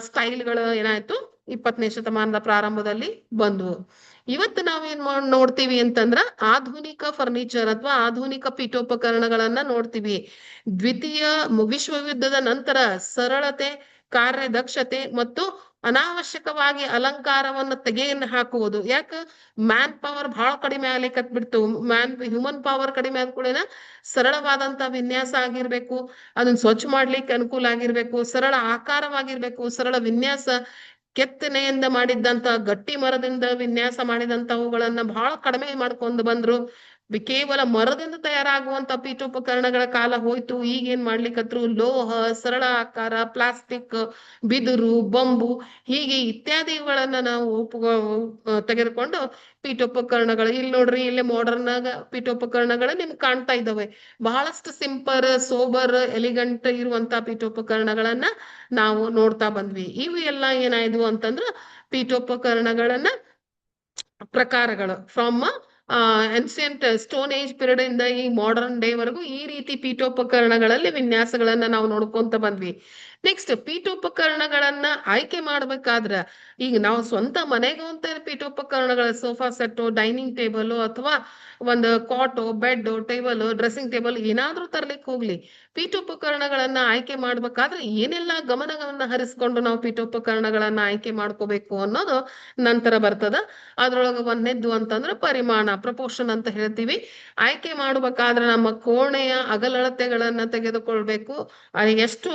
ಸ್ಟೈಲ್ಗಳು ಏನಾಯ್ತು 20ನೇ ಶತಮಾನದ ಪ್ರಾರಂಭದಲ್ಲಿ ಬಂದ್ವು. ಇವತ್ತು ನಾವೇನ್ ನೋಡ್ತೀವಿ ಅಂತಂದ್ರ ಆಧುನಿಕ ಫರ್ನಿಚರ್ ಅಥವಾ ಆಧುನಿಕ ಪೀಠೋಪಕರಣಗಳನ್ನ ನೋಡ್ತೀವಿ. ದ್ವಿತೀಯ ವಿಶ್ವಯುದ್ಧದ ನಂತರ ಸರಳತೆ, ಕಾರ್ಯದಕ್ಷತೆ ಮತ್ತು ಅನಾವಶ್ಯಕವಾಗಿ ಅಲಂಕಾರವನ್ನು ತೆಗೆಯನ್ನು ಹಾಕುವುದು. ಯಾಕ ಮ್ಯಾನ್ ಪವರ್ ಬಹಳ ಕಡಿಮೆ ಆಗ್ಲಿಕ್ಕೆ ಬಿಡ್ತು. ಹ್ಯೂಮನ್ ಪವರ್ ಕಡಿಮೆ ಆದ ಕೂಡ ಸರಳವಾದಂತ ವಿನ್ಯಾಸ ಆಗಿರ್ಬೇಕು, ಅದನ್ನ ಸ್ವಚ್ಛ ಮಾಡ್ಲಿಕ್ಕೆ ಅನುಕೂಲ ಆಗಿರ್ಬೇಕು, ಸರಳ ಆಕಾರವಾಗಿರ್ಬೇಕು, ಸರಳ ವಿನ್ಯಾಸ, ಕೆತ್ತನೆಯಿಂದ ಮಾಡಿದ್ದಂತ ಗಟ್ಟಿ ಮರದಿಂದ ವಿನ್ಯಾಸ ಮಾಡಿದಂತವುಗಳನ್ನ ಬಹಳ ಕಡಿಮೆ ಮಾಡ್ಕೊಂಡು ಬಂದ್ರು. ಕೇವಲ ಮರದಿಂದ ತಯಾರಾಗುವಂತ ಪೀಠೋಪಕರಣಗಳ ಕಾಲ ಹೋಯ್ತು. ಈಗೇನ್ ಮಾಡ್ಲಿಕ್ಕತ್ರು, ಲೋಹ, ಸರಳ ಆಕಾರ, ಪ್ಲಾಸ್ಟಿಕ್, ಬಿದಿರು, ಬಂಬು ಹೀಗೆ ಇತ್ಯಾದಿಗಳನ್ನ ನಾವು ತೆಗೆದುಕೊಂಡು ಪೀಠೋಪಕರಣಗಳು ಇಲ್ಲಿ ನೋಡ್ರಿ, ಇಲ್ಲೇ ಮಾಡರ್ನ್ ಆಗ ಪೀಠೋಪಕರಣಗಳು ನಿಮ್ಗೆ ಕಾಣ್ತಾ ಇದ್ದಾವೆ. ಬಹಳಷ್ಟು ಸಿಂಪಲ್, ಸೋಬರ್, ಎಲಿಗಂಟ್ ಇರುವಂತ ಪೀಠೋಪಕರಣಗಳನ್ನ ನಾವು ನೋಡ್ತಾ ಬಂದ್ವಿ. ಇವು ಎಲ್ಲ ಏನಾಯ್ತು ಅಂತಂದ್ರ ಪೀಠೋಪಕರಣಗಳನ್ನ ಪ್ರಕಾರಗಳು from ancient stone age period ಇಂದ ಈ ಮಾಡರ್ನ್ ಡೇ ವರೆಗೂ ಈ ರೀತಿ ಪೀಠೋಪಕರಣಗಳಲ್ಲಿ ವಿನ್ಯಾಸಗಳನ್ನ ನಾವು ನೋಡ್ಕೊಂತ ಬಂದ್ವಿ. ನೆಕ್ಸ್ಟ್, ಪೀಠೋಪಕರಣಗಳನ್ನ ಆಯ್ಕೆ ಮಾಡ್ಬೇಕಾದ್ರ ಈಗ ನಾವು ಸ್ವಂತ ಮನೆಗೆ ಅಂತ ಪೀಠೋಪಕರಣಗಳ ಸೋಫಾ ಸೆಟ್, ಡೈನಿಂಗ್ ಟೇಬಲ್ ಅಥವಾ ಒಂದು ಕಾಟು, ಬೆಡ್, ಟೇಬಲ್, ಡ್ರೆಸ್ಸಿಂಗ್ ಟೇಬಲ್ ಏನಾದ್ರೂ ತರ್ಲಿಕ್ಕೆ ಹೋಗ್ಲಿ, ಪೀಠೋಪಕರಣಗಳನ್ನ ಆಯ್ಕೆ ಮಾಡ್ಬೇಕಾದ್ರೆ ಏನೆಲ್ಲ ಗಮನಗಳನ್ನ ಹರಿಸ್ಕೊಂಡು ನಾವು ಪೀಠೋಪಕರಣಗಳನ್ನ ಆಯ್ಕೆ ಮಾಡ್ಕೋಬೇಕು ಅನ್ನೋದು ನಂತರ ಬರ್ತದ. ಅದ್ರೊಳಗ ಒಂದನೇದ್ದು ಅಂತಂದ್ರೆ ಪರಿಮಾಣ, ಪ್ರಪೋರ್ಷನ್ ಅಂತ ಹೇಳ್ತೀವಿ. ಆಯ್ಕೆ ಮಾಡ್ಬೇಕಾದ್ರೆ ನಮ್ಮ ಕೋಣೆಯ ಅಗಲಳತೆಗಳನ್ನ ತೆಗೆದುಕೊಳ್ಬೇಕು. ಎಷ್ಟು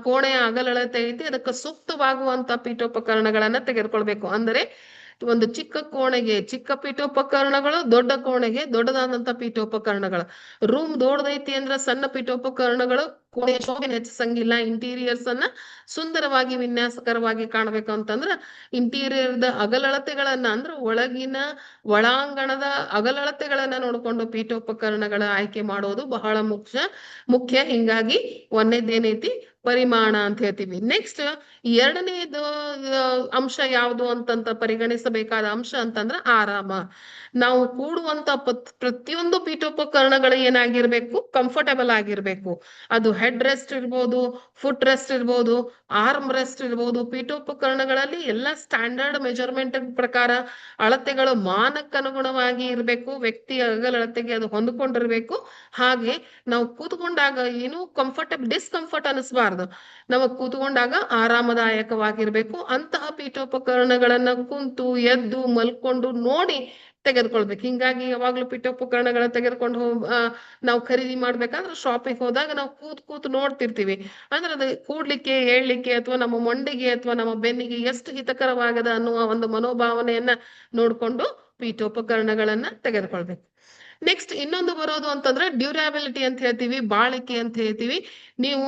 ಕೋಣೆಯ ಅಗಲಳತೆ ಐತಿ ಅದಕ್ಕೆ ಸೂಕ್ತವಾಗುವಂತ ಪೀಠೋಪಕರಣಗಳನ್ನ ತೆಗೆದುಕೊಳ್ಬೇಕು. ಅಂದ್ರೆ ಒಂದು ಚಿಕ್ಕ ಕೋಣೆಗೆ ಚಿಕ್ಕ ಪೀಠೋಪಕರಣಗಳು, ದೊಡ್ಡ ಕೋಣೆಗೆ ದೊಡ್ಡದಾದಂತ ಪೀಠೋಪಕರಣಗಳು. ರೂಮ್ ದೊಡ್ಡದೈತಿ ಅಂದ್ರೆ ಸಣ್ಣ ಪೀಠೋಪಕರಣಗಳು ಕೋಣೆಯ ಶೋಭೆ ಹೆಚ್ಚಿಸಂಗಿಲ್ಲ. ಇಂಟೀರಿಯರ್ಸ್ ಅನ್ನ ಸುಂದರವಾಗಿ ವಿನ್ಯಾಸಕರವಾಗಿ ಕಾಣಬೇಕು ಅಂತಂದ್ರ ಇಂಟೀರಿಯರ್ದ ಅಗಲಳತೆಗಳನ್ನ ಅಂದ್ರೆ ಒಳಗಿನ ಒಳಾಂಗಣದ ಅಗಲಳತೆಗಳನ್ನ ನೋಡ್ಕೊಂಡು ಪೀಠೋಪಕರಣಗಳ ಆಯ್ಕೆ ಮಾಡೋದು ಬಹಳ ಮುಖ್ಯ. ಹಿಂಗಾಗಿ ಒಂದೇದೇನೈತಿ, ಪರಿಮಾಣ ಅಂತ ಹೇಳ್ತೀವಿ. ನೆಕ್ಸ್ಟ್, ಎರಡನೇದು ಅಂಶ ಯಾವುದು ಅಂತಂತ ಪರಿಗಣಿಸಬೇಕಾದ ಅಂಶ ಅಂತಂದ್ರ ಆರಾಮ. ನಾವು ಕೂಡುವಂತ ಪ್ರತಿಯೊಂದು ಪೀಠೋಪಕರಣಗಳು ಏನಾಗಿರ್ಬೇಕು, ಕಂಫರ್ಟಬಲ್ ಆಗಿರ್ಬೇಕು. ಅದು ಹೆಡ್ ರೆಸ್ಟ್ ಇರ್ಬೋದು, ಫುಟ್ ರೆಸ್ಟ್ ಇರ್ಬೋದು, ಆರ್ಮ್ ರೆಸ್ಟ್ ಇರ್ಬೋದು. ಪೀಠೋಪಕರಣಗಳಲ್ಲಿ ಎಲ್ಲ ಸ್ಟ್ಯಾಂಡರ್ಡ್ ಮೆಜರ್ಮೆಂಟ್ ಪ್ರಕಾರ ಅಳತೆಗಳು ಮಾನಕ್ಕನುಗುಣವಾಗಿ ಇರ್ಬೇಕು. ವ್ಯಕ್ತಿಯ ಅಗಲಳತೆಗೆ ಅದು ಹೊಂದ್ಕೊಂಡಿರ್ಬೇಕು. ಹಾಗೆ ನಾವು ಕೂತ್ಕೊಂಡಾಗ ಏನು ಡಿಸ್ಕಂಫರ್ಟ್ ಅನಿಸ್ಬಾರ್ದು. ನಮಗ್ ಕೂತ್ಕೊಂಡಾಗ ಆರಾಮದಾಯಕವಾಗಿರ್ಬೇಕು. ಅಂತಹ ಪೀಠೋಪಕರಣಗಳನ್ನ ಕುಂತು, ಎದ್ದು, ಮಲ್ಕೊಂಡು ನೋಡಿ ತೆಗೆದುಕೊಳ್ಬೇಕು. ಹಿಂಗಾಗಿ ಯಾವಾಗ್ಲೂ ಪೀಠೋಪಕರಣಗಳನ್ನ ತೆಗೆದುಕೊಂಡು ನಾವು ಖರೀದಿ ಮಾಡ್ಬೇಕಾದ್ರೆ ಶಾಪಿಗೆ ಹೋದಾಗ ನಾವು ಕೂತ್ ನೋಡ್ತಿರ್ತೀವಿ. ಅಂದ್ರೆ ಅದು ಕೂಡ್ಲಿಕ್ಕೆ, ಏಳ್ಲಿಕ್ಕೆ ಅಥವಾ ನಮ್ಮ ಮೊಂಡಿಗೆ ಅಥವಾ ನಮ್ಮ ಬೆನ್ನಿಗೆ ಎಷ್ಟು ಹಿತಕರವಾಗದ ಅನ್ನುವ ಒಂದು ಮನೋಭಾವನೆಯನ್ನ ನೋಡ್ಕೊಂಡು ಪೀಠೋಪಕರಣಗಳನ್ನ ತೆಗೆದುಕೊಳ್ಬೇಕು. ನೆಕ್ಸ್ಟ್ ಇನ್ನೊಂದು ಬರೋದು ಅಂತಂದ್ರೆ ಡ್ಯೂರಾಬಿಲಿಟಿ ಅಂತ ಹೇಳ್ತೀವಿ, ಬಾಳಿಕೆ ಅಂತ ಹೇಳ್ತೀವಿ. ನೀವು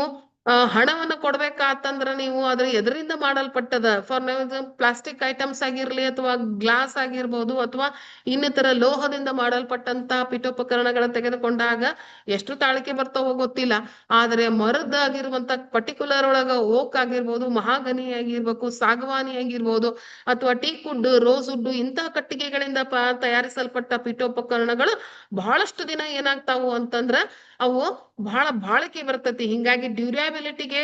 ಹಣವನ್ನು ಕೊಡ್ಬೇಕಾತಂದ್ರ ನೀವು ಅದ್ರ ಎದರಿಂದ ಮಾಡಲ್ಪಟ್ಟದ ಫಾರ್ ಪ್ಲಾಸ್ಟಿಕ್ ಐಟಮ್ಸ್ ಆಗಿರ್ಲಿ ಅಥವಾ ಗ್ಲಾಸ್ ಆಗಿರ್ಬೋದು ಅಥವಾ ಇನ್ನಿತರ ಲೋಹದಿಂದ ಮಾಡಲ್ಪಟ್ಟಂತ ಪೀಠೋಪಕರಣಗಳ ತೆಗೆದುಕೊಂಡಾಗ ಎಷ್ಟು ತಾಳಿಕೆ ಬರ್ತಾವೋ ಗೊತ್ತಿಲ್ಲ. ಆದ್ರೆ ಮರದ್ದಾಗಿರುವಂತ ಪರ್ಟಿಕ್ಯುಲರ್ ಒಳಗ ಓಕ್ ಆಗಿರ್ಬೋದು, ಮಹಾಗನಿ ಆಗಿರ್ಬೇಕು, ಸಾಗವಾನಿ ಆಗಿರ್ಬೋದು ಅಥವಾ ಟೀಕ್ ವುಡ್, ರೋಸ್ ವುಡ್ ಇಂತಹ ಕಟ್ಟಿಗೆಗಳಿಂದ ತಯಾರಿಸಲ್ಪಟ್ಟ ಪೀಠೋಪಕರಣಗಳು ಬಹಳಷ್ಟು ದಿನ ಏನಾಗ್ತಾವು ಅಂತಂದ್ರ ಅವು ಬಹಳ ಬಾಳಿಕೆ ಬರ್ತತಿ. ಹಿಂಗಾಗಿ ಡ್ಯೂರ್ಯಾಬಿಲಿಟಿಗೆ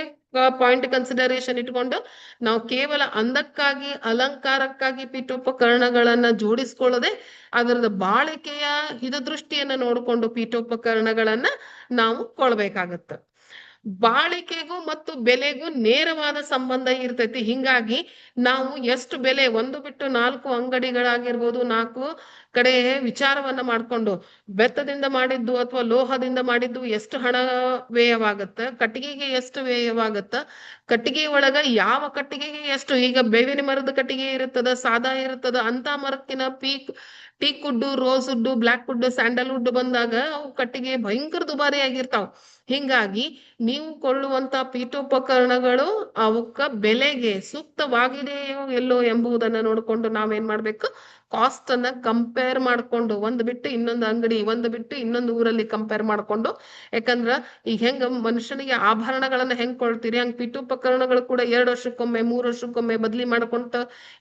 ಪಾಯಿಂಟ್ ಕನ್ಸಿಡರೇಷನ್ ಇಟ್ಕೊಂಡು ನಾವು ಕೇವಲ ಅಂದಕ್ಕಾಗಿ ಅಲಂಕಾರಕ್ಕಾಗಿ ಪೀಠೋಪಕರಣಗಳನ್ನ ಜೋಡಿಸ್ಕೊಳ್ಳದೆ ಅದರದ ಬಾಳಿಕೆಯ ಹಿತದೃಷ್ಟಿಯನ್ನ ನೋಡಿಕೊಂಡು ಪೀಠೋಪಕರಣಗಳನ್ನ ನಾವು ಕೊಳ್ಳಬೇಕಾಗತ್ತ. ಬಾಳಿಕೆಗೂ ಮತ್ತು ಬೆಲೆಗೂ ನೇರವಾದ ಸಂಬಂಧ ಇರ್ತೈತಿ. ಹಿಂಗಾಗಿ ನಾವು ಎಷ್ಟು ಬೆಲೆ, ಒಂದು ಬಿಟ್ಟು 4 ಅಂಗಡಿಗಳಾಗಿರ್ಬೋದು, 4 ಕಡೆ ವಿಚಾರವನ್ನ ಮಾಡ್ಕೊಂಡು ಬೆತ್ತದಿಂದ ಮಾಡಿದ್ದು ಅಥವಾ ಲೋಹದಿಂದ ಮಾಡಿದ್ದು ಎಷ್ಟು ಹಣ ವ್ಯಯವಾಗತ್ತ, ಕಟ್ಟಿಗೆಗೆ ಎಷ್ಟು ವ್ಯಯವಾಗತ್ತ, ಕಟ್ಟಿಗೆ ಒಳಗ ಯಾವ ಕಟ್ಟಿಗೆಗೆ ಎಷ್ಟು, ಈಗ ಬೇವಿನ ಮರದ ಕಟ್ಟಿಗೆ ಇರುತ್ತದ, ಸಾದಾ ಇರುತ್ತದ, ಅಂತ ಮರಕ್ಕಿನ teak wood, rose wood, black wood, sandal wood ಬಂದಾಗ ಅವು ಕಟ್ಟಿಗೆ ಭಯಂಕರ ದುಬಾರಿ ಆಗಿರ್ತಾವ. ಹಿಂಗಾಗಿ ನೀವು ಕೊಳ್ಳುವಂತ ಪೀಠೋಪಕರಣಗಳು ಅವಕ್ಕ ಬೆಲೆಗೆ ಸೂಕ್ತವಾಗಿದೆಯೋ ಎಲ್ಲೋ ಎಂಬುದನ್ನ ನೋಡ್ಕೊಂಡು ನಾವೇನ್ ಮಾಡ್ಬೇಕು, ಕಾಸ್ಟ್ ಅನ್ನ ಕಂಪೇರ್ ಮಾಡ್ಕೊಂಡು, ಒಂದ್ ಬಿಟ್ಟು ಇನ್ನೊಂದು ಅಂಗಡಿ, ಒಂದ್ ಬಿಟ್ಟು ಇನ್ನೊಂದು ಊರಲ್ಲಿ ಕಂಪೇರ್ ಮಾಡ್ಕೊಂಡು, ಯಾಕಂದ್ರ ಈಗ ಹೆಂಗ ಮನುಷ್ಯನಿಗೆ ಆಭರಣಗಳನ್ನ ಹೆಂಗ್ ಕೊಳ್ತೀರಿ ಹಂಗ್ ಪೀಠೋಪಕರಣಗಳು ಕೂಡ 2 ವರ್ಷಕ್ಕೊಮ್ಮೆ 3 ವರ್ಷಕ್ಕೊಮ್ಮೆ ಬದ್ಲಿ ಮಾಡ್ಕೊಂತ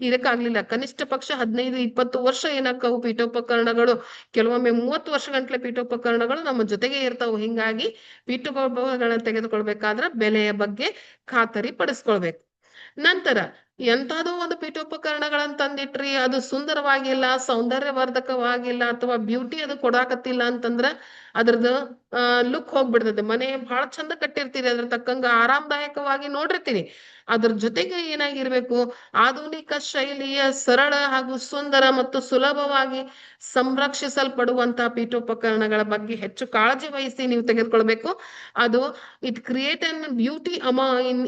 ಇದಕ್ಕಾಗ್ಲಿಲ್ಲ. ಕನಿಷ್ಠ ಪಕ್ಷ 15-20 ವರ್ಷ ಏನಾಕ್ಕವು ಪೀಠೋಪಕರಣಗಳು, ಕೆಲವೊಮ್ಮೆ 30 ವರ್ಷ ಗಂಟ್ಲೆ ಪೀಠೋಪಕರಣಗಳು ನಮ್ಮ ಜೊತೆಗೆ ಇರ್ತಾವು. ಹಿಂಗಾಗಿ ಪೀಠೋಪಕರಣಗಳನ್ನ ತೆಗೆದುಕೊಳ್ಬೇಕಾದ್ರ ಬೆಲೆಯ ಬಗ್ಗೆ ಖಾತರಿ ಪಡಿಸ್ಕೊಳ್ಬೇಕು. ನಂತರ ಎಂತಾದೋ ಒಂದು ಪೀಠೋಪಕರಣಗಳನ್ನ ತಂದಿಟ್ರಿ, ಅದು ಸುಂದರವಾಗಿಲ್ಲ, ಸೌಂದರ್ಯವರ್ಧಕವಾಗಿಲ್ಲ ಅಥವಾ ಬ್ಯೂಟಿ ಅದು ಕೊಡಾಕತ್ತಿಲ್ಲ ಅಂತಂದ್ರ ಅದ್ರದ್ದು ಲುಕ್ ಹೋಗ್ಬಿಡ್ತದೆ. ಮನೆ ಬಹಳ ಚಂದ ಕಟ್ಟಿರ್ತೀರಿ, ಅದ್ರ ತಕ್ಕಂಗ ಆರಾಮದಾಯಕವಾಗಿ ನೋಡಿರ್ತೀರಿ. ಅದ್ರ ಜೊತೆಗೆ ಏನಾಗಿರ್ಬೇಕು, ಆಧುನಿಕ ಶೈಲಿಯ ಸರಳ ಹಾಗೂ ಸುಂದರ ಮತ್ತು ಸುಲಭವಾಗಿ ಸಂರಕ್ಷಿಸಲ್ಪಡುವಂತಹ ಪೀಠೋಪಕರಣಗಳ ಬಗ್ಗೆ ಹೆಚ್ಚು ಕಾಳಜಿ ವಹಿಸಿ ನೀವು ತೆಗೆದುಕೊಳ್ಬೇಕು. ಅದು it create an beauty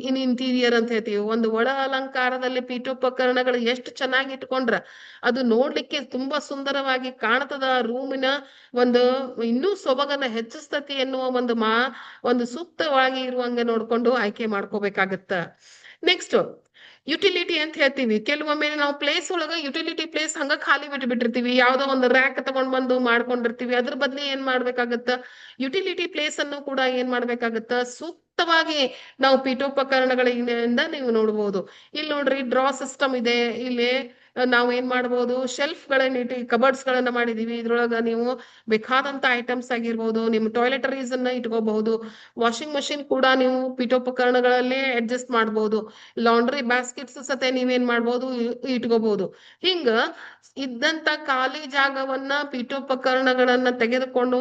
in interior ಅಂತ ಹೇಳ್ತೀವಿ. ಒಂದು ಒಳ ಅಲಂಕಾರದಲ್ಲಿ ಪೀಠೋಪಕರಣಗಳು ಎಷ್ಟು ಚೆನ್ನಾಗಿ ಇಟ್ಕೊಂಡ್ರ ಅದು ನೋಡ್ಲಿಕ್ಕೆ ತುಂಬಾ ಸುಂದರವಾಗಿ ಕಾಣ್ತದ. ರೂಮಿನ ಒಂದು ಇನ್ನೂ ಸೊಬಗನ್ನ ಹೆಚ್ಚಿಸ್ತತಿ ಎನ್ನುವ ಒಂದು ಸೂಕ್ತವಾಗಿ ಇರುವಂಗೆ ನೋಡ್ಕೊಂಡು ಆಯ್ಕೆ ಮಾಡ್ಕೋಬೇಕಾಗತ್ತ. ನೆಕ್ಸ್ಟ್ ಯುಟಿಲಿಟಿ ಅಂತ ಹೇಳ್ತೀವಿ. ಕೆಲವೊಮ್ಮೆ ನಾವು ಪ್ಲೇಸ್ ಒಳಗ ಯುಟಿಲಿಟಿ ಪ್ಲೇಸ್ ಹಂಗ ಖಾಲಿ ಬಿಟ್ಟಿರ್ತೀವಿ, ಯಾವ್ದೋ ಒಂದು ರ್ಯಾಕ್ ತಗೊಂಡ್ ಬಂದು ಮಾಡ್ಕೊಂಡಿರ್ತೀವಿ. ಅದ್ರ ಬದ್ಲಿ ಏನ್ ಮಾಡ್ಬೇಕಾಗತ್ತ, ಯುಟಿಲಿಟಿ ಪ್ಲೇಸ್ ಅನ್ನು ಕೂಡ ಏನ್ ಮಾಡ್ಬೇಕಾಗತ್ತ, ಸೂಕ್ತವಾಗಿ ನಾವು ಪೀಠೋಪಕರಣಗಳಿಂದ ನೀವು ನೋಡ್ಬೋದು. ಇಲ್ಲಿ ನೋಡ್ರಿ ಡ್ರಾ ಸಿಸ್ಟಮ್ ಇದೆ. ಇಲ್ಲಿ ನಾವು ಏನ್ ಮಾಡ್ಬೋದು, ಶೆಲ್ಫ್ ಗಳನ್ನ ಇಟ್ಟು ಕಬರ್ಡ್ಸ್ ಗಳನ್ನ ಮಾಡಿದೀವಿ. ಇದ್ರೊಳಗ ನೀವು ಬೇಕಾದಂತ ಐಟಮ್ಸ್ ಆಗಿರ್ಬೋದು, ನಿಮ್ ಟಾಯ್ಲೆಟರೀಸ್ ಅನ್ನ ಇಟ್ಕೋಬಹುದು. ವಾಷಿಂಗ್ ಮಷಿನ್ ಕೂಡ ನೀವು ಪೀಠೋಪಕರಣಗಳಲ್ಲಿ ಅಡ್ಜಸ್ಟ್ ಮಾಡ್ಬೋದು. ಲಾಂಡ್ರಿ ಬಾಸ್ಕೆಟ್ಸ್ ಸತೆ ನೀವೇನ್ ಮಾಡ್ಬೋದು, ಇಟ್ಕೋಬಹುದು. ಹಿಂಗ ಇದ್ದಂತ ಖಾಲಿ ಜಾಗವನ್ನ ಪೀಠೋಪಕರಣಗಳನ್ನ ತೆಗೆದುಕೊಂಡು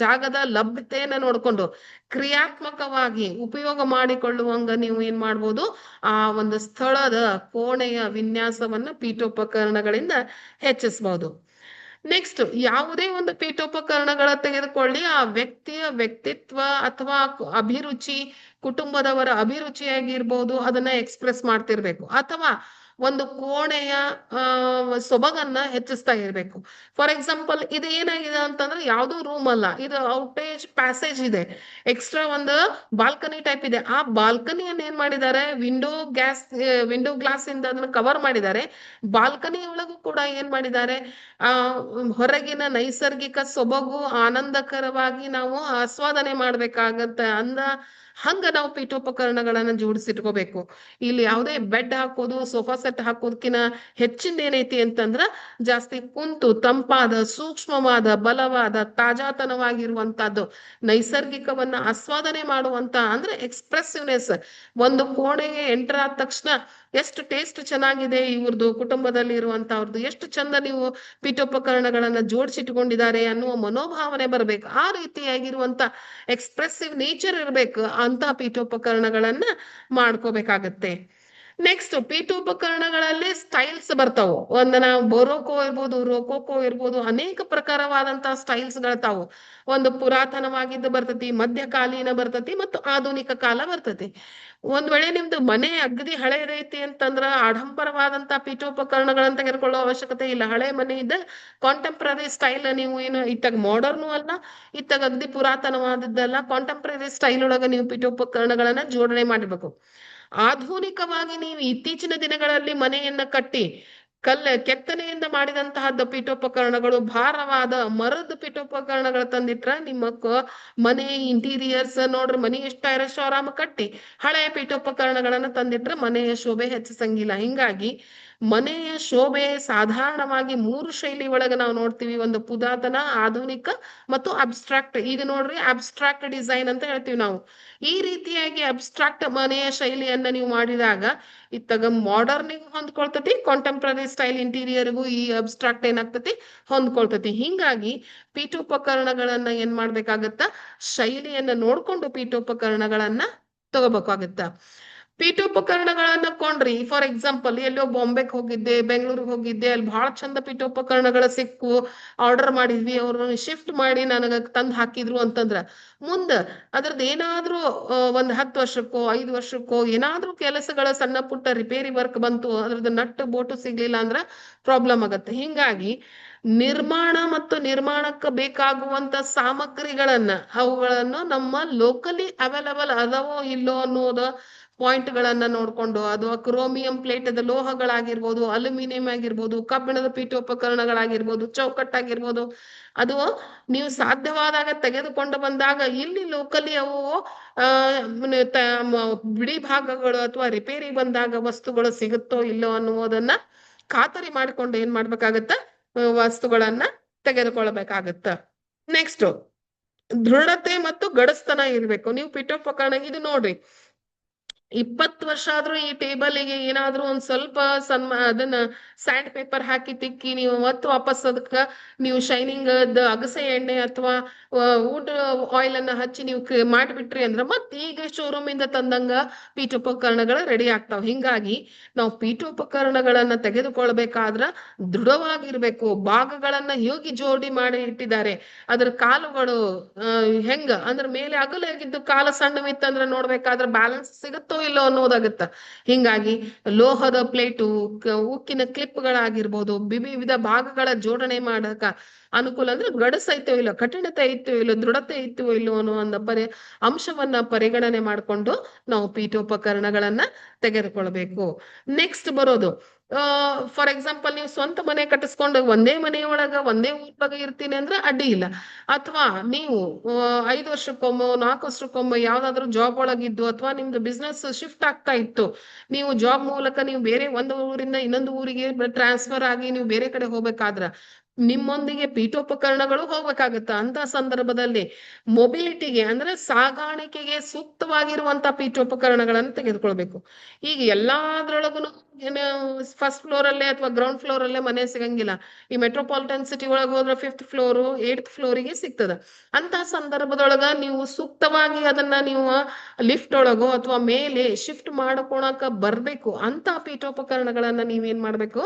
ಜಾಗದ ಲಭ್ಯತೆಯನ್ನ ನೋಡ್ಕೊಂಡು ಕ್ರಿಯಾತ್ಮಕವಾಗಿ ಉಪಯೋಗ ಮಾಡಿಕೊಳ್ಳುವಂಗ ನೀವು ಏನ್ ಮಾಡ್ಬೋದು, ಆ ಒಂದು ಸ್ಥಳದ ಕೋಣೆಯ ವಿನ್ಯಾಸವನ್ನ ಪೀಠೋಪಕರಣಗಳಿಂದ ಹೆಚ್ಚಿಸಬಹುದು. ನೆಕ್ಸ್ಟ್ ಯಾವುದೇ ಒಂದು ಪೀಠೋಪಕರಣಗಳ ತೆಗೆದುಕೊಳ್ಳಿ, ಆ ವ್ಯಕ್ತಿಯ ವ್ಯಕ್ತಿತ್ವ ಅಥವಾ ಅಭಿರುಚಿ, ಕುಟುಂಬದವರ ಅಭಿರುಚಿಯಾಗಿರ್ಬೋದು, ಅದನ್ನ ಎಕ್ಸ್ಪ್ರೆಸ್ ಮಾಡ್ತಿರ್ಬೇಕು. ಅಥವಾ ಒಂದು ಕೋಣೆಯ ಸೊಬಗನ್ನ ಹೆಚ್ಚಿಸ್ತಾ ಇರ್ಬೇಕು. ಫಾರ್ ಎಕ್ಸಾಂಪಲ್ ಇದು ಏನಾಗಿದೆ ಅಂತಂದ್ರೆ ಯಾವ್ದೋ ರೂಮ್ ಅಲ್ಲ, ಇದು ಔಟೇಜ್ ಪ್ಯಾಸೇಜ್ ಇದೆ, ಎಕ್ಸ್ಟ್ರಾ ಒಂದು ಬಾಲ್ಕನಿ ಟೈಪ್ ಇದೆ. ಆ ಬಾಲ್ಕನಿಯನ್ನು ಏನ್ ಮಾಡಿದ್ದಾರೆ, ವಿಂಡೋ ಗ್ಲಾಸ್ ಇಂದ ಅದನ್ನ ಕವರ್ ಮಾಡಿದ್ದಾರೆ. ಬಾಲ್ಕನಿ ಒಳಗೂ ಕೂಡ ಏನ್ ಮಾಡಿದ್ದಾರೆ, ಹೊರಗಿನ ನೈಸರ್ಗಿಕ ಸೊಬಗು ಆನಂದಕರವಾಗಿ ನಾವು ಆಸ್ವಾದನೆ ಮಾಡ್ಬೇಕಾಗತ್ತೆ. ಹಂಗ ನಾವು ಪೀಠೋಪಕರಣಗಳನ್ನ ಜೋಡಿಸಿಟ್ಕೋಬೇಕು. ಇಲ್ಲಿ ಯಾವುದೇ ಬೆಡ್ ಹಾಕೋದು, ಸೋಫಾ ಸೆಟ್ ಹಾಕೋದಕ್ಕಿಂತ ಹೆಚ್ಚಿನ ಏನೈತಿ ಅಂತಂದ್ರ ಜಾಸ್ತಿ ಕುಂತು ತಂಪಾದ, ಸೂಕ್ಷ್ಮವಾದ, ಬಲವಾದ, ತಾಜಾತನವಾಗಿರುವಂತಹದ್ದು, ನೈಸರ್ಗಿಕವನ್ನ ಆಸ್ವಾದನೆ ಮಾಡುವಂತ ಅಂದ್ರೆ ಎಕ್ಸ್ಪ್ರೆಸಿವ್ನೆಸ್. ಒಂದು ಕೋಣೆಗೆ ಎಂಟರ್ ಆದ ತಕ್ಷಣ ಎಷ್ಟು ಟೇಸ್ಟ್ ಚೆನ್ನಾಗಿದೆ ಇವ್ರದ್ದು, ಕುಟುಂಬದಲ್ಲಿ ಇರುವಂತವ್ರದ್ದು ಎಷ್ಟು ಚಂದ ನೀವು ಪೀಠೋಪಕರಣಗಳನ್ನ ಜೋಡಿಸಿಟ್ಕೊಂಡಿದ್ದಾರೆ ಅನ್ನುವ ಮನೋಭಾವನೆ ಬರ್ಬೇಕು. ಆ ರೀತಿಯಾಗಿರುವಂತ ಎಕ್ಸ್ಪ್ರೆಸಿವ್ ನೇಚರ್ ಇರ್ಬೇಕು. ಅಂತ ಪೀಠೋಪಕರಣಗಳನ್ನ ಮಾಡ್ಕೋಬೇಕಾಗತ್ತೆ. ನೆಕ್ಸ್ಟ್ ಪೀಠೋಪಕರಣಗಳಲ್ಲಿ ಸ್ಟೈಲ್ಸ್ ಬರ್ತಾವು. ಒಂದನ ಬೊರೋಕೋ ಇರ್ಬೋದು, ರೋಕೋಕೋ ಇರ್ಬೋದು, ಅನೇಕ ಪ್ರಕಾರವಾದಂತಹ ಸ್ಟೈಲ್ಸ್ ಗಳತಾವು. ಒಂದು ಪುರಾತನವಾಗಿದ್ದು ಬರ್ತತಿ, ಮಧ್ಯಕಾಲೀನ ಬರ್ತತಿ, ಮತ್ತು ಆಧುನಿಕ ಕಾಲ ಬರ್ತತಿ. ಒಂದ್ ವೇಳೆ ನಿಮ್ದು ಮನೆ ಅಗದಿ ಹಳೆದೈತಿ ಅಂತಂದ್ರ ಆಡಂಬರವಾದಂತಹ ಪೀಠೋಪಕರಣಗಳನ್ನ ತೆಗೆದುಕೊಳ್ಳೋ ಅವಶ್ಯಕತೆ ಇಲ್ಲ. ಹಳೆ ಮನೆ ಇದ್ದ ಕಾಂಟೆಂಪ್ರರಿ ಸ್ಟೈಲ್, ನೀವು ಏನು ಇತ್ತಾಗ ಮಾಡರ್ನು ಅಲ್ಲ, ಇತ್ತಾಗ ಅಗದಿ ಪುರಾತನವಾದದ್ದಲ್ಲ, ಕಾಂಟೆಂಪ್ರರಿ ಸ್ಟೈಲ್ ಒಳಗ ನೀವು ಪೀಠೋಪಕರಣಗಳನ್ನ ಜೋಡಣೆ ಮಾಡಿರ್ಬೇಕು. ಆಧುನಿಕವಾಗಿ ನೀವು ಇತ್ತೀಚಿನ ದಿನಗಳಲ್ಲಿ ಮನೆಯನ್ನ ಕಟ್ಟಿ ಕೆತ್ತನೆಯಿಂದ ಮಾಡಿದಂತಹ ಪೀಠೋಪಕರಣಗಳು, ಭಾರವಾದ ಮರದ ಪೀಠೋಪಕರಣಗಳು ತಂದಿಟ್ರ ನಿಮ್ಮ ಮನೆ ಇಂಟೀರಿಯರ್ಸ್ ನೋಡ್ರಿ, ಮನೆ ಎಷ್ಟು ಆರಾಮ ಕಟ್ಟಿ ಹಳೆಯ ಪೀಠೋಪಕರಣಗಳನ್ನ ತಂದಿಟ್ರ ಮನೆಯ ಶೋಭೆ ಹೆಚ್ಚಿಸಂಗಿಲ್ಲ. ಹಿಂಗಾಗಿ ಮನೆಯ ಶೋಭೆ ಸಾಧಾರಣವಾಗಿ 3 ಶೈಲಿ ಒಳಗ ನಾವು ನೋಡ್ತೀವಿ. ಒಂದು ಪುರಾತನ, ಆಧುನಿಕ ಮತ್ತು ಅಬ್ಸ್ಟ್ರಾಕ್ಟ್. ಈಗ ನೋಡ್ರಿ, ಅಬ್ಸ್ಟ್ರಾಕ್ಟ್ ಡಿಸೈನ್ ಅಂತ ಹೇಳ್ತೀವಿ ನಾವು. ಈ ರೀತಿಯಾಗಿ ಅಬ್ಸ್ಟ್ರಾಕ್ಟ್ ಮನೆಯ ಶೈಲಿಯನ್ನ ನೀವು ಮಾಡಿದಾಗ ಇತ್ತಾಗ ಮಾಡರ್ನಿಗೂ ಹೊಂದ್ಕೊಳ್ತತಿ, ಕಾಂಟೆಂಪ್ರರಿ ಸ್ಟೈಲ್ ಇಂಟೀರಿಯರ್ಗೂ ಈ ಅಬ್ಸ್ಟ್ರಾಕ್ಟ್ ಏನಾಗ್ತತಿ, ಹೊಂದ್ಕೊಳ್ತತಿ. ಹಿಂಗಾಗಿ ಪೀಠೋಪಕರಣಗಳನ್ನ ಏನ್ ಮಾಡ್ಬೇಕಾಗತ್ತ, ಶೈಲಿಯನ್ನ ನೋಡ್ಕೊಂಡು ಪೀಠೋಪಕರಣಗಳನ್ನ ತಗೋಬೇಕಾಗತ್ತ. ಪೀಠೋಪಕರಣಗಳನ್ನ ಕೊಂಡ್ರಿ, ಫಾರ್ ಎಕ್ಸಾಂಪಲ್ ಎಲ್ಲೋ ಬಾಂಬೆಗೆ ಹೋಗಿದ್ದೆ, ಬೆಂಗಳೂರಿಗೆ ಹೋಗಿದ್ದೆ, ಅಲ್ಲಿ ಬಹಳ ಚಂದ ಪೀಠೋಪಕರಣಗಳ ಸಿಕ್ಕು, ಆರ್ಡರ್ ಮಾಡಿದ್ವಿ, ಅವ್ರು ಶಿಫ್ಟ್ ಮಾಡಿ ನನಗ ತಂದ್ ಹಾಕಿದ್ರು ಅಂತಂದ್ರ ಮುಂದ ಅದ್ರದ್ದು ಏನಾದ್ರೂ ಒಂದ್ 10 ವರ್ಷಕ್ಕೋ 5 ವರ್ಷಕ್ಕೋ ಏನಾದ್ರೂ ಕೆಲಸಗಳ ಸಣ್ಣ ಪುಟ್ಟ ರಿಪೇರಿ ವರ್ಕ್ ಬಂತು, ಅದ್ರದ್ದು ನಟ್ಟು ಬೋಟು ಸಿಗ್ಲಿಲ್ಲ ಅಂದ್ರ ಪ್ರಾಬ್ಲಮ್ ಆಗತ್ತೆ. ಹಿಂಗಾಗಿ ನಿರ್ಮಾಣ ಮತ್ತು ನಿರ್ಮಾಣಕ್ಕೆ ಬೇಕಾಗುವಂತ ಸಾಮಗ್ರಿಗಳನ್ನ, ಅವುಗಳನ್ನು ನಮ್ಮ ಲೋಕಲಿ ಅವೈಲಬಲ್ ಅದಾವೋ ಇಲ್ಲೋ ಅನ್ನೋದು ಪಾಯಿಂಟ್ ಗಳನ್ನ ನೋಡ್ಕೊಂಡು, ಅದು ಕ್ರೋಮಿಯಂ ಪ್ಲೇಟದ ಲೋಹಗಳಾಗಿರ್ಬೋದು, ಅಲ್ಯೂಮಿನಿಯಂ ಆಗಿರ್ಬೋದು, ಕಬ್ಬಿಣದ ಪೀಠೋಪಕರಣಗಳಾಗಿರ್ಬೋದು, ಚೌಕಟ್ಟಾಗಿರ್ಬೋದು, ಅದು ನೀವು ಸಾಧ್ಯವಾದಾಗ ತೆಗೆದುಕೊಂಡು ಬಂದಾಗ ಇಲ್ಲಿ ಲೋಕಲಿ ಅವು ಬಿಡಿ ಭಾಗಗಳು ಅಥವಾ ರಿಪೇರಿ ಬಂದಾಗ ವಸ್ತುಗಳು ಸಿಗುತ್ತೋ ಇಲ್ಲೋ ಅನ್ನುವುದನ್ನ ಖಾತರಿ ಮಾಡಿಕೊಂಡು ಏನ್ ಮಾಡ್ಬೇಕಾಗತ್ತ, ವಸ್ತುಗಳನ್ನ ತೆಗೆದುಕೊಳ್ಬೇಕಾಗತ್ತ. ನೆಕ್ಸ್ಟ್, ದೃಢತೆ ಮತ್ತು ಗಡಸ್ತನ ಇರ್ಬೇಕು. ನೀವು ಪೀಠೋಪಕರಣ ಇದು ನೋಡ್ರಿ, 20 ವರ್ಷ ಆದ್ರೂ ಈ ಟೇಬಲ್ಗೆ ಏನಾದ್ರೂ ಒಂದ್ ಸ್ವಲ್ಪ ಅದನ್ನ ಸ್ಯಾಂಡ್ ಪೇಪರ್ ಹಾಕಿ ತಿಕ್ಕಿ ನೀವು ಮತ್ತೆ ವಾಪಸ್ ಅದಕ್ಕ ನೀವು ಶೈನಿಂಗ್ ಅಗಸೆ ಎಣ್ಣೆ ಅಥವಾ ವುಡ್ ಆಯಿಲ್ ಅನ್ನ ಹಚ್ಚಿ ನೀವು ಮಾಡಿಬಿಟ್ರಿ ಅಂದ್ರ ಮತ್ತೆ ಈಗ ಶೋರೂಮ್ ಇಂದ ತಂದಂಗ ಪೀಠೋಪಕರಣಗಳು ರೆಡಿ ಆಗ್ತಾವ. ಹಿಂಗಾಗಿ ನಾವು ಪೀಠೋಪಕರಣಗಳನ್ನ ತೆಗೆದುಕೊಳ್ಬೇಕಾದ್ರ ದೃಢವಾಗಿರ್ಬೇಕು. ಭಾಗಗಳನ್ನ ಹೇಗೆ ಜೋಡಿ ಮಾಡಿ ಇಟ್ಟಿದ್ದಾರೆ, ಅದ್ರ ಕಾಲುಗಳು ಹೆಂಗ ಅಂದ್ರ ಮೇಲೆ ಅಗಲಾಗಿದ್ದು ಕಾಲ ಸಣ್ಣವಿತ್ತಂದ್ರ ನೋಡ್ಬೇಕಾದ್ರ ಬ್ಯಾಲೆನ್ಸ್ ಸಿಗುತ್ತೋ ಇಲ್ಲೋ ಅನ್ನೋದಾಗತ್ತ. ಹಿಂಗಾಗಿ ಲೋಹದ ಪ್ಲೇಟು, ಉಕ್ಕಿನ ಕ್ಲಿಪ್ಗಳಾಗಿರ್ಬೋದು, ವಿವಿಧ ಭಾಗಗಳ ಜೋಡಣೆ ಮಾಡಕ ಅನುಕೂಲ ಅಂದ್ರೆ ಗಡಸೈತೋ ಇಲ್ಲೋ, ಕಠಿಣತೆ ಐತೋ ಇಲ್ಲೋ, ದೃಢತೆ ಐತೋ ಇಲ್ಲೋ ಅನ್ನೋ ಒಂದು ಅಂಶವನ್ನ ಪರಿಗಣನೆ ಮಾಡಿಕೊಂಡು ನಾವು ಪೀಠೋಪಕರಣಗಳನ್ನ ತೆಗೆದುಕೊಳ್ಬೇಕು. ನೆಕ್ಸ್ಟ್ ಬರೋದು, ಫಾರ್ ಎಕ್ಸಾಂಪಲ್ ನೀವು ಸ್ವಂತ ಮನೆ ಕಟ್ಟಿಸ್ಕೊಂಡು ಒಂದೇ ಮನೆಯೊಳಗ ಒಂದೇ ಊರ್ದಾಗ ಇರ್ತೀನಿ ಅಂದ್ರೆ ಅಡ್ಡಿ ಇಲ್ಲ. ಅಥವಾ ನೀವು 5 ವರ್ಷಕ್ಕೊಮ್ಮೆ 4 ವರ್ಷಕ್ಕೊಮ್ಮೆ ಯಾವ್ದಾದ್ರು ಜಾಬ್ ಒಳಗಿದ್ದು, ಅಥವಾ ನಿಮ್ದು ಬಿಸ್ನೆಸ್ ಶಿಫ್ಟ್ ಆಗ್ತಾ ಇತ್ತು, ನೀವು ಜಾಬ್ ಮೂಲಕ ನೀವು ಬೇರೆ ಒಂದು ಊರಿಂದ ಇನ್ನೊಂದು ಊರಿಗೆ ಟ್ರಾನ್ಸ್ಫರ್ ಆಗಿ ನೀವು ಬೇರೆ ಕಡೆ ಹೋಗ್ಬೇಕಾದ್ರ ನಿಮ್ಮೊಂದಿಗೆ ಪೀಠೋಪಕರಣಗಳು ಹೋಗ್ಬೇಕಾಗತ್ತ. ಅಂತ ಸಂದರ್ಭದಲ್ಲಿ ಮೊಬಿಲಿಟಿಗೆ ಅಂದ್ರೆ ಸಾಗಾಣಿಕೆಗೆ ಸೂಕ್ತವಾಗಿರುವಂತ ಪೀಠೋಪಕರಣಗಳನ್ನು ತೆಗೆದುಕೊಳ್ಬೇಕು. ಈಗ ಎಲ್ಲಾದ್ರೊಳಗು ಫಸ್ಟ್ ಫ್ಲೋರ್ ಅಲ್ಲೇ ಅಥವಾ ಗ್ರೌಂಡ್ ಫ್ಲೋರ್ ಅಲ್ಲೇ ಮನೆ ಸಿಗಂಗಿಲ್ಲ. ಈ ಮೆಟ್ರೋಪಾಲಿಟನ್ ಸಿಟಿ ಒಳಗೆ ಹೋದ್ರೆ 5th ಫ್ಲೋರ್ 8th ಫ್ಲೋರಿಗೆ ಸಿಗ್ತದ. ಅಂತ ಸಂದರ್ಭದೊಳಗ ನೀವು ಸೂಕ್ತವಾಗಿ ಅದನ್ನ ನೀವು ಲಿಫ್ಟ್ ಒಳಗೋ ಅಥವಾ ಮೇಲೆ ಶಿಫ್ಟ್ ಮಾಡ್ಕೊಳಕ ಬರ್ಬೇಕು. ಅಂತ ಪೀಠೋಪಕರಣಗಳನ್ನ ನೀವೇನ್ ಮಾಡ್ಬೇಕು,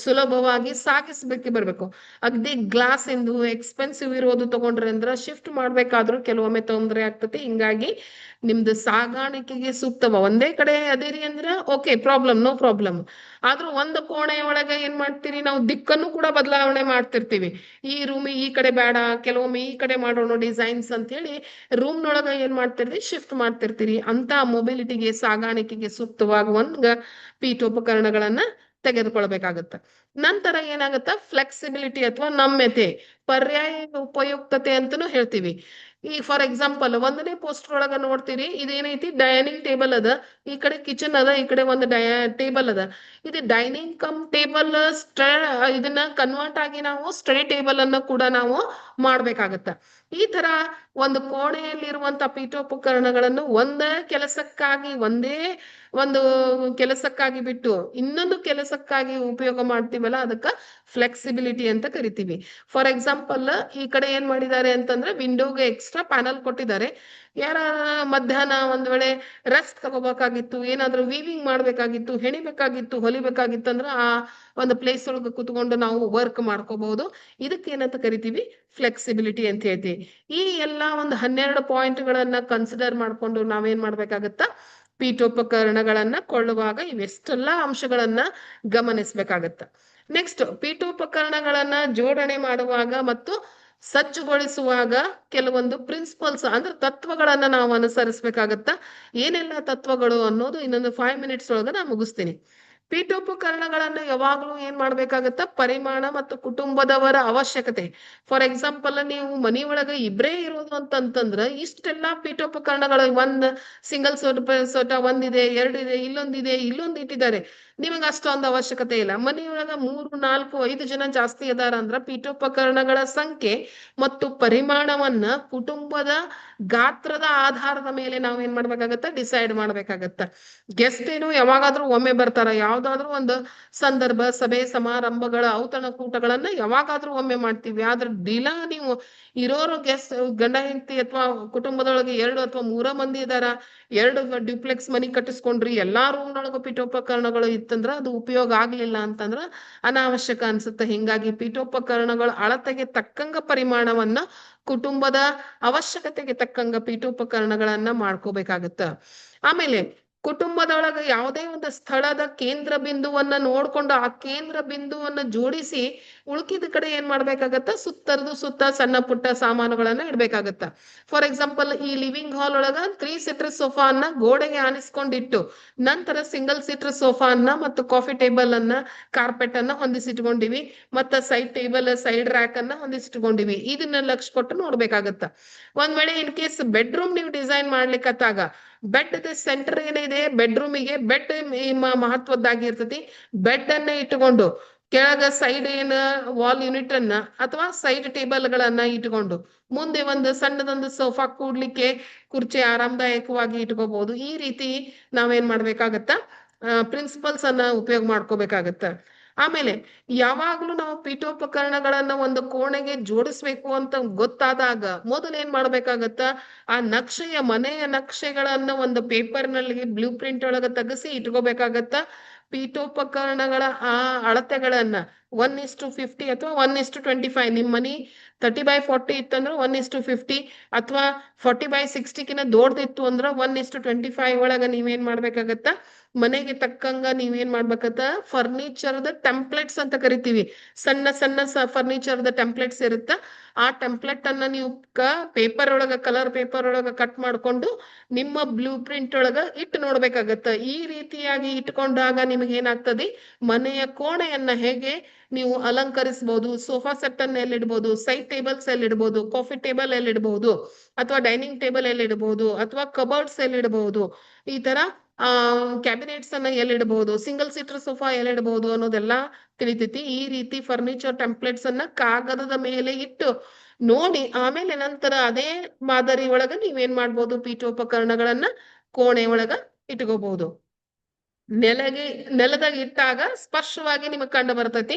ಸುಲಭವಾಗಿ ಸಾಗಿಸ್ಬೇಕು ಬರ್ಬೇಕು. ಅಗ್ದಿ ಗ್ಲಾಸ್ ಇಂದು ಎಕ್ಸ್ಪೆನ್ಸಿವ್ ಇರೋದು ತಗೊಂಡ್ರಿ ಅಂದ್ರ ಶಿಫ್ಟ್ ಮಾಡ್ಬೇಕಾದ್ರೂ ಕೆಲವೊಮ್ಮೆ ತೊಂದರೆ ಆಗ್ತತಿ. ಹಿಂಗಾಗಿ ನಿಮ್ದು ಸಾಗಾಣಿಕೆಗೆ ಸೂಕ್ತವ. ಒಂದೇ ಕಡೆ ಅದೇರಿ ಅಂದ್ರ ಓಕೆ, ನೋ ಪ್ರಾಬ್ಲಮ್. ಆದ್ರೂ ಒಂದು ಕೋಣೆ ಒಳಗ ಏನ್ ಮಾಡ್ತೀರಿ, ನಾವು ದಿಕ್ಕನ್ನು ಕೂಡ ಬದಲಾವಣೆ ಮಾಡ್ತಿರ್ತೀವಿ. ಈ ರೂಮ್ ಈ ಕಡೆ ಬೇಡ, ಕೆಲವೊಮ್ಮೆ ಈ ಕಡೆ ಮಾಡೋಣ ಡಿಸೈನ್ಸ್ ಅಂತ ಹೇಳಿ ರೂಮ್ ನೊಳಗ ಏನ್ ಮಾಡ್ತಿರ್ತೀರಿ, ಶಿಫ್ಟ್ ಮಾಡ್ತಿರ್ತೀರಿ. ಅಂತ ಮೊಬಿಲಿಟಿಗೆ ಸಾಗಾಣಿಕೆಗೆ ಸೂಕ್ತವಾಗುವಂಗ ಪೀಠೋಪಕರಣಗಳನ್ನ ತೆಗೆದುಕೊಳ್ಬೇಕಾಗತ್ತ. ನಂತರ ಏನಾಗತ್ತ, ಫ್ಲೆಕ್ಸಿಬಿಲಿಟಿ ಅಥವಾ ನಮ್ಯತೆ, ಪರ್ಯಾಯ ಉಪಯುಕ್ತತೆ ಅಂತಾನು ಹೇಳ್ತೀವಿ. ಈ ಫಾರ್ ಎಕ್ಸಾಂಪಲ್ 1ನೇ ಪೋಸ್ಟರ್ ಒಳಗ ನೋಡ್ತೀರಿ, ಇದೇನೈತಿ, ಡೈನಿಂಗ್ ಟೇಬಲ್ ಅದ, ಈ ಕಡೆ ಕಿಚನ್ ಅದ, ಈ ಕಡೆ ಒಂದು ಟೇಬಲ್ ಅದ. ಇದು ಡೈನಿಂಗ್ ಕಮ್ ಟೇಬಲ್ ಇದನ್ನ ಕನ್ವರ್ಟ್ ಆಗಿ ನಾವು ಸ್ಟಡಿ ಟೇಬಲ್ ಅನ್ನ ಕೂಡ ನಾವು ಮಾಡ್ಬೇಕಾಗತ್ತ. ಈ ತರ ಒಂದು ಕೋಣೆಯಲ್ಲಿರುವಂತ ಪೀಠೋಪಕರಣಗಳನ್ನು ಒಂದೇ ಕೆಲಸಕ್ಕಾಗಿ ಒಂದೇ ಒಂದು ಕೆಲಸಕ್ಕಾಗಿ ಬಿಟ್ಟು ಇನ್ನೊಂದು ಕೆಲಸಕ್ಕಾಗಿ ಉಪಯೋಗ ಮಾಡ್ತೀವಲ್ಲ ಅದಕ್ಕ ಫ್ಲೆಕ್ಸಿಬಿಲಿಟಿ ಅಂತ ಕರಿತೀವಿ. ಫಾರ್ ಎಕ್ಸಾಂಪಲ್ ಈ ಕಡೆ ಏನ್ ಮಾಡಿದ್ದಾರೆ ಅಂತಂದ್ರೆ ವಿಂಡೋಗೆ ಎಕ್ಸ್ಟ್ರಾ ಪ್ಯಾನಲ್ ಕೊಟ್ಟಿದ್ದಾರೆ. ಯಾರ ಮಧ್ಯಾಹ್ನ ಒಂದ್ ವೇಳೆ ರೆಸ್ಟ್ ತಗೋಬೇಕಾಗಿತ್ತು, ಏನಾದ್ರೂ ವೀವಿಂಗ್ ಮಾಡ್ಬೇಕಾಗಿತ್ತು, ಹೆಣಿಬೇಕಾಗಿತ್ತು, ಹೊಲಿಬೇಕಾಗಿತ್ತು ಅಂದ್ರೆ ಆ ಒಂದು ಪ್ಲೇಸ್ ಒಳಗೆ ಕುತ್ಕೊಂಡು ನಾವು ವರ್ಕ್ ಮಾಡ್ಕೋಬಹುದು. ಇದಕ್ಕೆ ಏನಂತ ಕರಿತೀವಿ, ಫ್ಲೆಕ್ಸಿಬಿಲಿಟಿ ಅಂತ ಹೇಳ್ತೀವಿ. ಈ ಎಲ್ಲಾ ಒಂದು 12 ಪಾಯಿಂಟ್ಗಳನ್ನ ಕನ್ಸಿಡರ್ ಮಾಡ್ಕೊಂಡು ನಾವೇನ್ ಮಾಡ್ಬೇಕಾಗತ್ತ, ಪೀಠೋಪಕರಣಗಳನ್ನ ಕೊಳ್ಳುವಾಗ ಇವೆಷ್ಟೆಲ್ಲಾ ಅಂಶಗಳನ್ನ ಗಮನಿಸ್ಬೇಕಾಗತ್ತ. ನೆಕ್ಸ್ಟ್, ಪೀಠೋಪಕರಣಗಳನ್ನ ಜೋಡಣೆ ಮಾಡುವಾಗ ಮತ್ತು ಸಜ್ಜುಗೊಳಿಸುವಾಗ ಕೆಲವೊಂದು ಪ್ರಿನ್ಸಿಪಲ್ಸ್ ಅಂದ್ರೆ ತತ್ವಗಳನ್ನ ನಾವು ಅನುಸರಿಸಬೇಕಾಗತ್ತ. ಏನೆಲ್ಲ ತತ್ವಗಳು ಅನ್ನೋದು ಇನ್ನೊಂದು 5 ಮಿನಿಟ್ಸ್ ಒಳಗ ನಾನು ಮುಗಿಸ್ತೀನಿ. ಪೀಠೋಪಕರಣಗಳನ್ನ ಯಾವಾಗ್ಲೂ ಏನ್ ಮಾಡ್ಬೇಕಾಗತ್ತ, ಪರಿಮಾಣ ಮತ್ತು ಕುಟುಂಬದವರ ಅವಶ್ಯಕತೆ. ಫಾರ್ ಎಕ್ಸಾಂಪಲ್ ನೀವು ಮನಿಯೊಳಗ ಇಬ್ರೇ ಇರೋದು ಅಂತಂತಂದ್ರ ಇಷ್ಟೆಲ್ಲಾ ಪೀಠೋಪಕರಣಗಳು, ಒಂದ್ ಸಿಂಗಲ್ ಸೋಟ ಒಂದಿದೆ, ಎರಡಿದೆ, ಇಲ್ಲೊಂದಿದೆ, ಇಲ್ಲೊಂದ್ ಇಟ್ಟಿದ್ದಾರೆ. ನಿಮಗೆ ಅಷ್ಟೊಂದು ಅವಶ್ಯಕತೆ ಇಲ್ಲ. ಮನೆಯೊಳಗ 3, 4, 5 ಜನ ಜಾಸ್ತಿ ಇದಾರ ಅಂದ್ರ ಪೀಠೋಪಕರಣಗಳ ಸಂಖ್ಯೆ ಮತ್ತು ಪರಿಮಾಣವನ್ನ ಕುಟುಂಬದ ಗಾತ್ರದ ಆಧಾರದ ಮೇಲೆ ನಾವೇನ್ ಮಾಡ್ಬೇಕಾಗತ್ತ, ಡಿಸೈಡ್ ಮಾಡ್ಬೇಕಾಗತ್ತ. ಗೆಸ್ಟ್ ಏನು ಯಾವಾಗಾದ್ರೂ ಒಮ್ಮೆ ಬರ್ತಾರ, ಯಾವ್ದಾದ್ರು ಒಂದು ಸಂದರ್ಭ, ಸಭೆ ಸಮಾರಂಭಗಳ ಔತಣಕೂಟಗಳನ್ನ ಯಾವಾಗಾದ್ರೂ ಒಮ್ಮೆ ಮಾಡ್ತೀವಿ. ಆದ್ರೆ ದಿನಾ ನೀವು ಇರೋರು ಗೆಸ್ಟ್ ಗಂಡ ಹೆಂಡತಿ ಅಥವಾ ಕುಟುಂಬದೊಳಗೆ 2 ಅಥವಾ 3 ಮಂದಿ ಇದಾರ, 2 ಡ್ಯೂಪ್ಲೆಕ್ಸ್ ಮನಿ ಕಟ್ಟಿಸ್ಕೊಂಡ್ರಿ, ಎಲ್ಲಾ ರೂಮ್ನೊಳಗ ಪೀಠೋಪಕರಣಗಳು ಇತ್ತಂದ್ರ ಅದು ಉಪಯೋಗ ಆಗ್ಲಿಲ್ಲ ಅಂತಂದ್ರ ಅನಾವಶ್ಯಕ ಅನ್ಸುತ್ತೆ. ಹಿಂಗಾಗಿ ಪೀಠೋಪಕರಣಗಳ ಅಳತೆಗೆ ತಕ್ಕಂಗ ಪರಿಮಾಣವನ್ನ, ಕುಟುಂಬದ ಅವಶ್ಯಕತೆಗೆ ತಕ್ಕಂಗ ಪೀಠೋಪಕರಣಗಳನ್ನ ಮಾಡ್ಕೋಬೇಕಾಗತ್ತ. ಆಮೇಲೆ ಕುಟುಂಬದೊಳಗ ಯಾವುದೇ ಒಂದು ಸ್ಥಳದ ಕೇಂದ್ರ ಬಿಂದುವನ್ನ ನೋಡ್ಕೊಂಡು ಆ ಕೇಂದ್ರ ಬಿಂದುವನ್ನ ಜೋಡಿಸಿ ಉಳ್ಕಿದ ಕಡೆ ಏನ್ ಮಾಡ್ಬೇಕಾಗತ್ತ, ಸುತ್ತ ಸಣ್ಣ ಪುಟ್ಟ ಸಾಮಾನುಗಳನ್ನ ಇಡ್ಬೇಕಾಗತ್ತ. ಫಾರ್ ಎಕ್ಸಾಂಪಲ್ ಈ ಲಿವಿಂಗ್ ಹಾಲ್ ಒಳಗ 3 ಸೀಟರ್ ಸೋಫಾ ಅನ್ನ ಗೋಡೆಗೆ ಆನಿಸ್ಕೊಂಡಿಟ್ಟು ನಂತರ ಸಿಂಗಲ್ ಸೀಟರ್ ಸೋಫಾ ಅನ್ನ ಮತ್ತು ಕಾಫಿ ಟೇಬಲ್ ಅನ್ನ, ಕಾರ್ಪೆಟ್ ಅನ್ನ ಹೊಂದಿಸಿಟ್ಕೊಂಡಿವಿ. ಮತ್ತ ಸೈಡ್ ಟೇಬಲ್, ಸೈಡ್ ರ್ಯಾಕ್ ಅನ್ನ ಹೊಂದಿಸಿಟ್ಕೊಂಡಿವಿ. ಇದನ್ನ ಲಕ್ಷ್ಯ ಕೊಟ್ಟು ನೋಡ್ಬೇಕಾಗತ್ತ. ಒಂದ್ ವೇಳೆ ಇನ್ ಕೇಸ್ ಬೆಡ್ರೂಮ್ ನೀವು ಡಿಸೈನ್ ಮಾಡ್ಲಿಕ್ಕತ್ತಾಗ ಬೆಡ್ ಸೆಂಟರ್ ಏನಿದೆ, ಬೆಡ್ರೂಮಿಗೆ ಬೆಡ್ ಮಹತ್ವದ್ದಾಗಿರ್ತತಿ. ಬೆಡ್ ಅನ್ನ ಇಟ್ಟುಕೊಂಡು ಕೆಳಗ ಸೈಡ್ ಏನ ವಾಲ್ ಯೂನಿಟ್ ಅನ್ನ ಅಥವಾ ಸೈಡ್ ಟೇಬಲ್ ಗಳನ್ನ ಇಟ್ಕೊಂಡು ಮುಂದೆ ಒಂದು ಸಣ್ಣದೊಂದು ಸೋಫಾ ಕೂಡ್ಲಿಕ್ಕೆ ಕುರ್ಚಿ ಆರಾಮದಾಯಕವಾಗಿ ಇಟ್ಕೋಬಹುದು. ಈ ರೀತಿ ನಾವೇನ್ ಮಾಡ್ಬೇಕಾಗತ್ತ, ಪ್ರಿನ್ಸಿಪಲ್ಸ್ ಅನ್ನ ಉಪಯೋಗ ಮಾಡ್ಕೋಬೇಕಾಗತ್ತ. ಆಮೇಲೆ ಯಾವಾಗ್ಲೂ ನಾವು ಪೀಠೋಪಕರಣಗಳನ್ನ ಒಂದು ಕೋಣೆಗೆ ಜೋಡಿಸ್ಬೇಕು ಅಂತ ಗೊತ್ತಾದಾಗ ಮೊದಲು ಏನ್ ಮಾಡ್ಬೇಕಾಗತ್ತ, ಆ ಮನೆಯ ನಕ್ಷೆಗಳನ್ನ ಒಂದು ಪೇಪರ್ ನಲ್ಲಿ ಬ್ಲೂ ಪ್ರಿಂಟ್ ಒಳಗ ತೆಗೆಸಿ ಇಟ್ಕೋಬೇಕಾಗತ್ತ. ಪೀಠೋಪಕರಣಗಳ ಆ ಅಳತೆಗಳನ್ನ 1:50 ಅಥವಾ 1:25, ನಿಮ್ ಮನಿ 30x40 ಇತ್ತಂದ್ರ 1:50 ಅಥವಾ 40x60 ದೊಡ್ಡದಿತ್ತು ಅಂದ್ರ 1:25 ಒಳಗ ನೀವೇನ್ ಮಾಡ್ಬೇಕಾಗತ್ತ, ಮನೆಗೆ ತಕ್ಕಂಗ ನೀವೇನ್ ಮಾಡ್ಬೇಕತ್ತ, ಫರ್ನಿಚರ್ದ ಟೆಂಪ್ಲೆಟ್ಸ್ ಅಂತ ಕರಿತೀವಿ. ಸಣ್ಣ ಫರ್ನಿಚರ್ದ ಟೆಂಪ್ಲೆಟ್ಸ್ ಇರುತ್ತ. ಆ ಟೆಂಪ್ಲೆಟ್ ಅನ್ನ ನೀವು ಪೇಪರ್ ಒಳಗ, ಕಲರ್ ಪೇಪರ್ ಒಳಗ ಕಟ್ ಮಾಡ್ಕೊಂಡು ನಿಮ್ಮ ಬ್ಲೂ ಪ್ರಿಂಟ್ ಒಳಗ ಇಟ್ಟು ನೋಡ್ಬೇಕಾಗತ್ತ. ಈ ರೀತಿಯಾಗಿ ಇಟ್ಕೊಂಡಾಗ ನಿಮ್ಗೆ ಏನಾಗ್ತದೆ, ಮನೆಯ ಕೋಣೆಯನ್ನ ಹೇಗೆ ನೀವು ಅಲಂಕರಿಸಬಹುದು, ಸೋಫಾ ಸೆಟ್ ಅನ್ನ ಎಲ್ಲಿಡ್ಬಹುದು, ಸೈಡ್ ಟೇಬಲ್ಸ್ ಎಲ್ಲಿಡ್ಬಹುದು, ಕಾಫಿ ಟೇಬಲ್ ಎಲ್ಲಿಡ್ಬಹುದು, ಅಥವಾ ಡೈನಿಂಗ್ ಟೇಬಲ್ ಎಲ್ಲಿಡ್ಬಹುದು, ಅಥವಾ ಕಬರ್ಡ್ಸ್ ಎಲ್ಲಿಡ್ಬಹುದು, ಈ ತರ ಕ್ಯಾಬಿನೆಟ್ಸ್ ಅನ್ನ ಎಲ್ಲಿಡಬಹುದು, ಸಿಂಗಲ್ ಸೀಟರ್ ಸೋಫಾ ಎಲ್ಲಿಡಬಹುದು ಅನ್ನೋದೆಲ್ಲಾ ತಿಳಿತೈತಿ. ಈ ರೀತಿ ಫರ್ನಿಚರ್ ಟೆಂಪ್ಲೆಟ್ಸ್ ಅನ್ನ ಕಾಗದದ ಮೇಲೆ ಇಟ್ಟು ನೋಡಿ ಆಮೇಲೆ ನಂತರ ಅದೇ ಮಾದರಿ ಒಳಗ ನೀವೇನ್ ಮಾಡ್ಬೋದು, ಪೀಠೋಪಕರಣಗಳನ್ನ ಕೋಣೆ ಒಳಗ ಇಟ್ಕೋಬಹುದು. ನೆಲದಾಗ ಇಟ್ಟಾಗ ಸ್ಪಷ್ಟವಾಗಿ ನಿಮಗ್ ಕಂಡು ಬರ್ತೈತಿ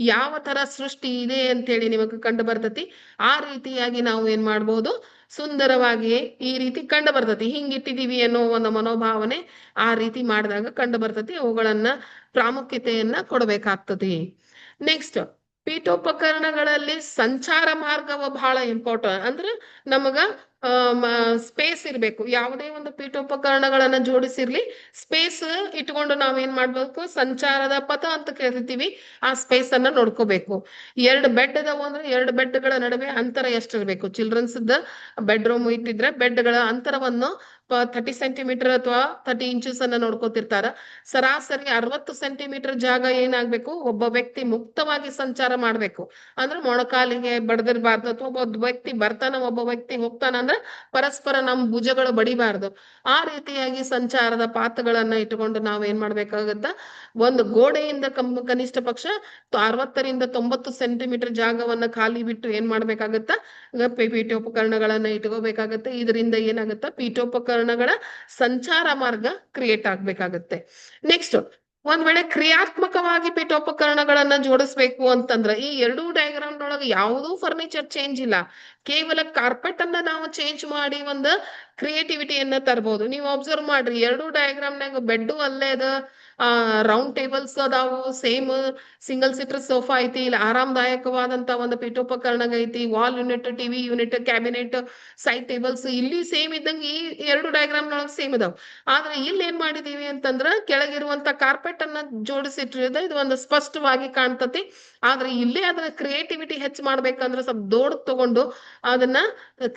ಯಾವ ತರ ಸೃಷ್ಟಿ ಇದೆ ಅಂತೇಳಿ ನಿಮಗ್ ಕಂಡು ಬರ್ತೈತಿ. ಆ ರೀತಿಯಾಗಿ ನಾವು ಏನ್ ಮಾಡ್ಬೋದು, ಸುಂದರವಾಗಿ ಈ ರೀತಿ ಕಂಡು ಬರ್ತೈತಿ. ಹಿಂಗಿಟ್ಟಿದೀವಿ ಅನ್ನೋ ಒಂದು ಮನೋಭಾವನೆ ಆ ರೀತಿ ಮಾಡಿದಾಗ ಕಂಡು ಬರ್ತೈತಿ. ಅವುಗಳನ್ನ ಪ್ರಾಮುಖ್ಯತೆಯನ್ನ ಕೊಡಬೇಕಾಗ್ತದೆ. ನೆಕ್ಸ್ಟ್, ಪೀಠೋಪಕರಣಗಳಲ್ಲಿ ಸಂಚಾರ ಮಾರ್ಗವ ಬಹಳ ಇಂಪಾರ್ಟೆಂಟ್. ಅಂದ್ರೆ ನಮಗ ಸ್ಪೇಸ್ ಇರ್ಬೇಕು. ಯಾವುದೇ ಒಂದು ಪೀಠೋಪಕರಣಗಳನ್ನ ಜೋಡಿಸಿರ್ಲಿ, ಸ್ಪೇಸ್ ಇಟ್ಕೊಂಡು ನಾವೇನ್ ಮಾಡ್ಬೇಕು, ಸಂಚಾರದ ಪಥ ಅಂತ ಕರಿತೀವಿ, ಆ ಸ್ಪೇಸ್ ಅನ್ನ ನೋಡ್ಕೋಬೇಕು. 2 ಬೆಡ್ ಅದಾವ ಅಂದ್ರೆ 2 ಬೆಡ್ಗಳ ನಡುವೆ ಅಂತರ ಎಷ್ಟಿರ್ಬೇಕು. ಚಿಲ್ಡ್ರನ್ಸ್ ಬೆಡ್ರೂಮ್ ಇಟ್ಟಿದ್ರೆ ಬೆಡ್ಗಳ ಅಂತರವನ್ನು 30 ಸೆಂಟಿಮೀಟರ್ ಅಥವಾ 30 ಇಂಚಸ್ ಅನ್ನ ನೋಡ್ಕೋತಿರ್ತಾರ. ಸರಾಸರಿ 60 ಸೆಂಟಿಮೀಟರ್ ಜಾಗ ಏನಾಗ್ಬೇಕು, ಒಬ್ಬ ವ್ಯಕ್ತಿ ಮುಕ್ತವಾಗಿ ಸಂಚಾರ ಮಾಡ್ಬೇಕು. ಅಂದ್ರೆ ಮೊಣಕಾಲಿಗೆ ಬಡದಿರ್ಬಾರ್ದು, ಅಥವಾ ಒಬ್ಬ ವ್ಯಕ್ತಿ ಬರ್ತಾನ, ಒಬ್ಬ ವ್ಯಕ್ತಿ ಹೋಗ್ತಾನ ಅಂದ್ರೆ ಪರಸ್ಪರ ನಮ್ ಭುಜಗಳು ಬಡಿಬಾರ್ದು. ಆ ರೀತಿಯಾಗಿ ಸಂಚಾರದ ಪಾತಗಳನ್ನ ಇಟ್ಕೊಂಡು ನಾವ್ ಏನ್ ಮಾಡ್ಬೇಕಾಗತ್ತ, ಒಂದು ಗೋಡೆಯಿಂದ ಕನಿಷ್ಠ ಪಕ್ಷ 60 ರಿಂದ 90 ಸೆಂಟಿಮೀಟರ್ ಜಾಗವನ್ನ ಖಾಲಿ ಬಿಟ್ಟು ಏನ್ ಮಾಡ್ಬೇಕಾಗತ್ತ, ಪೀಠೋಪಕರಣಗಳನ್ನ ಇಟ್ಕೋಬೇಕಾಗತ್ತೆ. ಇದರಿಂದ ಏನಾಗತ್ತ, ಪೀಠೋಪಕರಣ ಪೀಠೋಪಕರಣಗಳ ಸಂಚಾರ ಮಾರ್ಗ ಕ್ರಿಯೇಟ್ ಆಗ್ಬೇಕಾಗತ್ತೆ. ನೆಕ್ಸ್ಟ್, ಒಂದ್ ವೇಳೆ ಕ್ರಿಯಾತ್ಮಕವಾಗಿ ಪೀಠೋಪಕರಣಗಳನ್ನ ಜೋಡಿಸ್ಬೇಕು ಅಂತಂದ್ರ ಈ ಎರಡೂ ಡಯಾಗ್ರಾಮ್ ಒಳಗೆ ಯಾವುದೂ ಫರ್ನಿಚರ್ ಚೇಂಜ್ ಇಲ್ಲ, ಕೇವಲ ಕಾರ್ಪೆಟ್ ಅನ್ನ ನಾವು ಚೇಂಜ್ ಮಾಡಿ ಒಂದು ಕ್ರಿಯೇಟಿವಿಟಿಯನ್ನ ತರಬಹುದು. ನೀವು ಅಬ್ಸರ್ವ್ ಮಾಡ್ರಿ, ಎರಡೂ ಡಯಾಗ್ರಾಮ್ನಾಗ ಬೆಡ್ ಅಲ್ಲೇ ಅದ, ರೌಂಡ್ ಟೇಬಲ್ಸ್ ಅದಾವು, ಸೇಮ್ ಸಿಂಗಲ್ ಸೀಟರ್ ಸೋಫಾ ಐತಿ, ಇಲ್ಲಿ ಆರಾಮದಾಯಕವಾದಂತ ಒಂದು ಪೀಠೋಪಕರಣ ಐತಿ, wall unit, TV unit, cabinet, side tables ಇಲ್ಲಿ ಸೇಮ್ ಇದ್ದಂಗೆ ಈ ಎರಡು ಡಯಾಗ್ರಾಮ್ ನೊಳಗೆ ಸೇಮ್ ಇದಾವ್. ಆದ್ರೆ ಇಲ್ಲಿ ಏನ್ ಮಾಡಿದೀವಿ ಅಂತಂದ್ರ ಕೆಳಗಿರುವಂತ ಕಾರ್ಪೆಟ್ ಅನ್ನ ಜೋಡಿಸಿಟ್ರಿದ ಇದು ಒಂದು ಸ್ಪಷ್ಟವಾಗಿ ಕಾಣ್ತತಿ. ಆದ್ರೆ ಇಲ್ಲೇ ಅದನ್ನ ಕ್ರಿಯೇಟಿವಿಟಿ ಹೆಚ್ಚು ಮಾಡ್ಬೇಕಂದ್ರೆ ಸ್ವಲ್ಪ ದೊಡ್ಡ ತಗೊಂಡು ಅದನ್ನ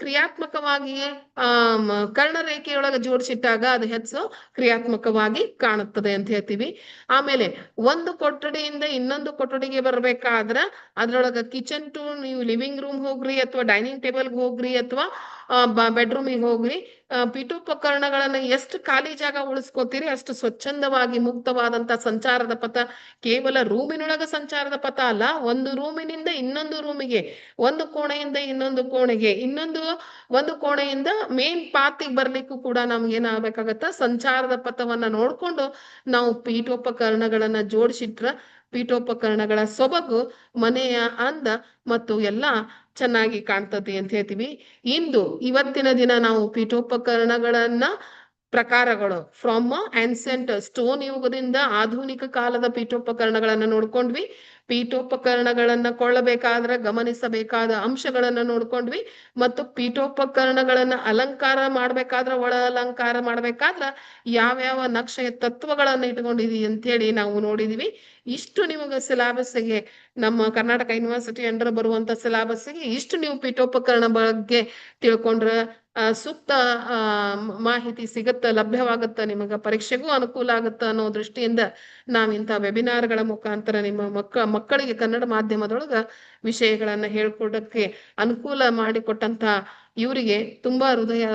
ಕ್ರಿಯಾತ್ಮಕವಾಗಿ ಕರ್ಣರೇಖೆಯೊಳಗೆ ಜೋಡಿಸಿಟ್ಟಾಗ ಅದು ಹೆಚ್ಚು ಕ್ರಿಯಾತ್ಮಕವಾಗಿ ಕಾಣುತ್ತದೆ ಅಂತ ಹೇಳ್ತೀವಿ. ಆಮೇಲೆ ಒಂದು ಕೊಠಡಿಯಿಂದ ಇನ್ನೊಂದು ಕೊಠಡಿಗೆ ಬರ್ಬೇಕಾದ್ರ ಅದ್ರೊಳಗ ಕಿಚನ್ ಟು ನೀವು ಲಿವಿಂಗ್ ರೂಮ್ ಹೋಗ್ರಿ ಅಥವಾ ಡೈನಿಂಗ್ ಟೇಬಲ್ ಹೋಗ್ರಿ ಅಥವಾ ಬೆಡ್ರೂಮಿಗೆ ಹೋಗ್ರಿ, ಪೀಠೋಪಕರಣಗಳನ್ನ ಎಷ್ಟು ಖಾಲಿ ಜಾಗ ಉಳಿಸ್ಕೋತೀರಿ ಅಷ್ಟು ಸ್ವಚ್ಛಂದವಾಗಿ ಮುಕ್ತವಾದಂತ ಸಂಚಾರದ ಪಥ. ಕೇವಲ ರೂಮಿನೊಳಗ ಸಂಚಾರದ ಪಥ ಅಲ್ಲ, ಒಂದು ರೂಮಿನಿಂದ ಇನ್ನೊಂದು ರೂಮಿಗೆ, ಒಂದು ಕೋಣೆಯಿಂದ ಇನ್ನೊಂದು ಕೋಣೆಗೆ, ಒಂದು ಕೋಣೆಯಿಂದ ಮೇನ್ ಪಾತಿಗೆ ಬರ್ಲಿಕ್ಕೂ ಕೂಡ ನಮ್ಗೆ ಏನಾಗಬೇಕಾಗತ್ತ, ಸಂಚಾರದ ಪಥವನ್ನ ನೋಡ್ಕೊಂಡು ನಾವು ಪೀಠೋಪಕರಣಗಳನ್ನ ಜೋಡಿಸಿಟ್ರ ಪೀಠೋಪಕರಣಗಳ ಸೊಬಗು, ಮನೆಯ ಅಂದ ಮತ್ತು ಎಲ್ಲಾ ಚೆನ್ನಾಗಿ ಕಾಣ್ತತಿ ಅಂತ ಹೇಳ್ತೀವಿ. ಇವತ್ತಿನ ದಿನ ನಾವು ಪೀಠೋಪಕರಣಗಳನ್ನ ಪ್ರಕಾರಗಳು ಫ್ರಮ್ ಆನ್ಸೆಂಟ್ ಸ್ಟೋನ್ ಯುಗದಿಂದ ಆಧುನಿಕ ಕಾಲದ ಪೀಠೋಪಕರಣಗಳನ್ನ ನೋಡ್ಕೊಂಡ್ವಿ. ಪೀಠೋಪಕರಣಗಳನ್ನ ಕೊಳ್ಳಬೇಕಾದ್ರೆ ಗಮನಿಸಬೇಕಾದ ಅಂಶಗಳನ್ನ ನೋಡ್ಕೊಂಡ್ವಿ. ಮತ್ತು ಪೀಠೋಪಕರಣಗಳನ್ನ ಅಲಂಕಾರ ಮಾಡ್ಬೇಕಾದ್ರ, ಒಳ ಅಲಂಕಾರ ಮಾಡ್ಬೇಕಾದ್ರ ಯಾವ್ಯಾವ ನಕ್ಷೆಯ ತತ್ವಗಳನ್ನ ಇಟ್ಕೊಂಡಿದೀವಿ ಅಂತ ಹೇಳಿ ನಾವು ನೋಡಿದೀವಿ. ಇಷ್ಟು ನಿಮಗೆ ಸಿಲೆಬಸ್ಗೆ, ನಮ್ಮ ಕರ್ನಾಟಕ ಯೂನಿವರ್ಸಿಟಿ ಅಂಡರ್ ಬರುವಂತ ಸಿಲೆಬಸ್ಗೆ ಇಷ್ಟು ನೀವು ಪೀಠೋಪಕರಣ ಬಗ್ಗೆ ತಿಳ್ಕೊಂಡ್ರ ಸೂಕ್ತ ಮಾಹಿತಿ ಸಿಗತ್ತ, ಲಭ್ಯವಾಗತ್ತ, ನಿಮಗ ಪರೀಕ್ಷೆಗೂ ಅನುಕೂಲ ಆಗತ್ತ ಅನ್ನೋ ದೃಷ್ಟಿಯಿಂದ ನಾವಿಂತ ವೆಬಿನಾರ್ಗಳ ಮುಖಾಂತರ ನಿಮ್ಮ ಮಕ್ಕಳಿಗೆ ಕನ್ನಡ ಮಾಧ್ಯಮದೊಳಗ ವಿಷಯಗಳನ್ನ ಹೇಳ್ಕೊಡಕ್ಕೆ ಅನುಕೂಲ ಮಾಡಿಕೊಟ್ಟಂತ ಇವರಿಗೆ ತುಂಬಾ ಹೃದಯ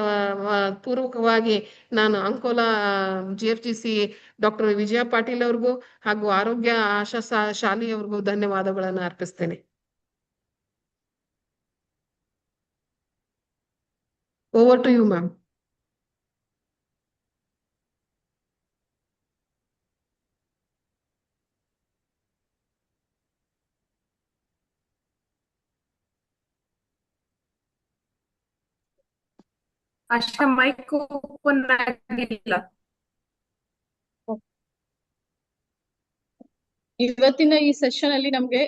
ಪೂರ್ವಕವಾಗಿ ನಾನು ಅಂಕೋಲಾ GFGC ಡಾಕ್ಟರ್ ವಿಜಯ ಪಾಟೀಲ್ ಅವ್ರಿಗೂ ಹಾಗೂ ಆರೋಗ್ಯ ಆಶಾ ಶಾಲೆಯವ್ರಿಗೂ ಧನ್ಯವಾದಗಳನ್ನ ಅರ್ಪಿಸ್ತೇನೆ. Over to you, ma'am. ಅಷ್ಟ ಮೈಕ್ ಓಪನ್ ಆಗಿಲ್ಲ. ಇವತ್ತಿನ ಈ ಸೆಷನ್ ಅಲ್ಲಿ ನಮ್ಗೆ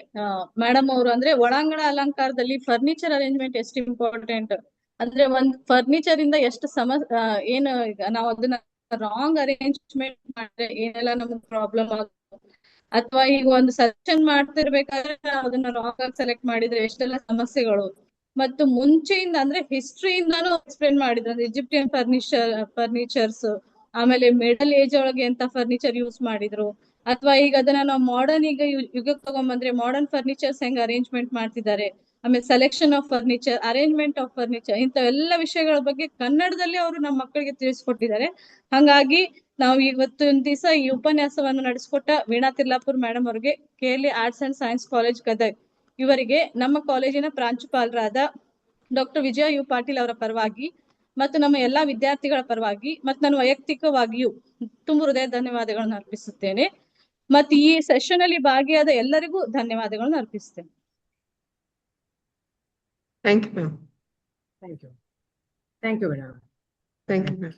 ಮೇಡಮ್ ಅವರು ಅಂದ್ರೆ ಒಳಾಂಗಣ ಅಲಂಕಾರದಲ್ಲಿ ಫರ್ನಿಚರ್ ಅರೇಂಜ್ಮೆಂಟ್ ಎಷ್ಟು ಇಂಪಾರ್ಟೆಂಟ್, ಅಂದ್ರೆ ಒಂದ್ ಫರ್ನಿಚರ್ ಇಂದ ಎಷ್ಟು ಏನು ನಾವು ಅದನ್ನ ರಾಂಗ್ ಅರೇಂಜ್ಮೆಂಟ್ ಮಾಡಿದ್ರೆ ಏನೆಲ್ಲ ನಮ್ಗೆ ಪ್ರಾಬ್ಲಮ್ ಆಗುತ್ತೆ, ಅಥವಾ ಈಗ ಒಂದು ಸೆಲೆಕ್ಷನ್ ಮಾಡ್ತಿರ್ಬೇಕಾದ್ರೆ ಅದನ್ನ ರಾಂಗ್ ಆಗಿ ಸೆಲೆಕ್ಟ್ ಮಾಡಿದ್ರೆ ಎಷ್ಟೆಲ್ಲ ಸಮಸ್ಯೆಗಳು, ಮತ್ತು ಮುಂಚೆಯಿಂದ ಅಂದ್ರೆ ಹಿಸ್ಟ್ರಿಯಿಂದಾನು ಎಕ್ಸ್ಪ್ಲೇನ್ ಮಾಡಿದ್ರು. ಅಂದ್ರೆ ಈಜಿಪ್ಟಿಯನ್ ಫರ್ನಿಚರ್ಸ್, ಆಮೇಲೆ ಮಿಡಲ್ ಏಜ್ ಒಳಗೆ ಎಂತ ಫರ್ನಿಚರ್ ಯೂಸ್ ಮಾಡಿದ್ರು, ಅಥವಾ ಈಗ ಅದನ್ನ ನಾವು ಮಾಡರ್ನ್ ಈಗ ಯುಗಕ್ಕೆ ತಗೊಂಡ್ಬಂದ್ರೆ ಮಾಡರ್ನ್ ಫರ್ನಿಚರ್ಸ್ ಹೆಂಗ್ ಅರೇಂಜ್ಮೆಂಟ್ ಮಾಡ್ತಿದ್ದಾರೆ, ಆಮೇಲೆ selection of furniture, arrangement of furniture, ಇಂಥವೆಲ್ಲ ವಿಷಯಗಳ ಬಗ್ಗೆ ಕನ್ನಡದಲ್ಲಿ ಅವರು ನಮ್ಮ ಮಕ್ಕಳಿಗೆ ತಿಳಿಸ್ಕೊಟ್ಟಿದ್ದಾರೆ. ಹಾಗಾಗಿ ನಾವು ಇವತ್ತೊಂದ್ ದಿವಸ ಈ ಉಪನ್ಯಾಸವನ್ನು ನಡೆಸಿಕೊಟ್ಟ ವೀಣಾ ತಿರ್ಲಾಪುರ್ ಮೇಡಮ್ ಅವರಿಗೆ, KLE arts and science college Gadag ಇವರಿಗೆ ನಮ್ಮ ಕಾಲೇಜಿನ ಪ್ರಾಂಶುಪಾಲರಾದ ಡಾಕ್ಟರ್ ವಿಜಯ ಯು ಪಾಟೀಲ್ ಅವರ ಪರವಾಗಿ ಮತ್ತು ನಮ್ಮ ಎಲ್ಲಾ ವಿದ್ಯಾರ್ಥಿಗಳ ಪರವಾಗಿ ಮತ್ತು ನಾನು ವೈಯಕ್ತಿಕವಾಗಿಯೂ ತುಂಬ ಹೃದಯ ಧನ್ಯವಾದಗಳನ್ನು ಅರ್ಪಿಸುತ್ತೇನೆ. ಮತ್ತು ಈ ಸೆಷನ್ ಅಲ್ಲಿ ಭಾಗಿಯಾದ ಎಲ್ಲರಿಗೂ ಧನ್ಯವಾದಗಳನ್ನು ಅರ್ಪಿಸ್ತೇನೆ. Thank you, ma'am. Thank you. Thank you, madam. Thank you, ma'am.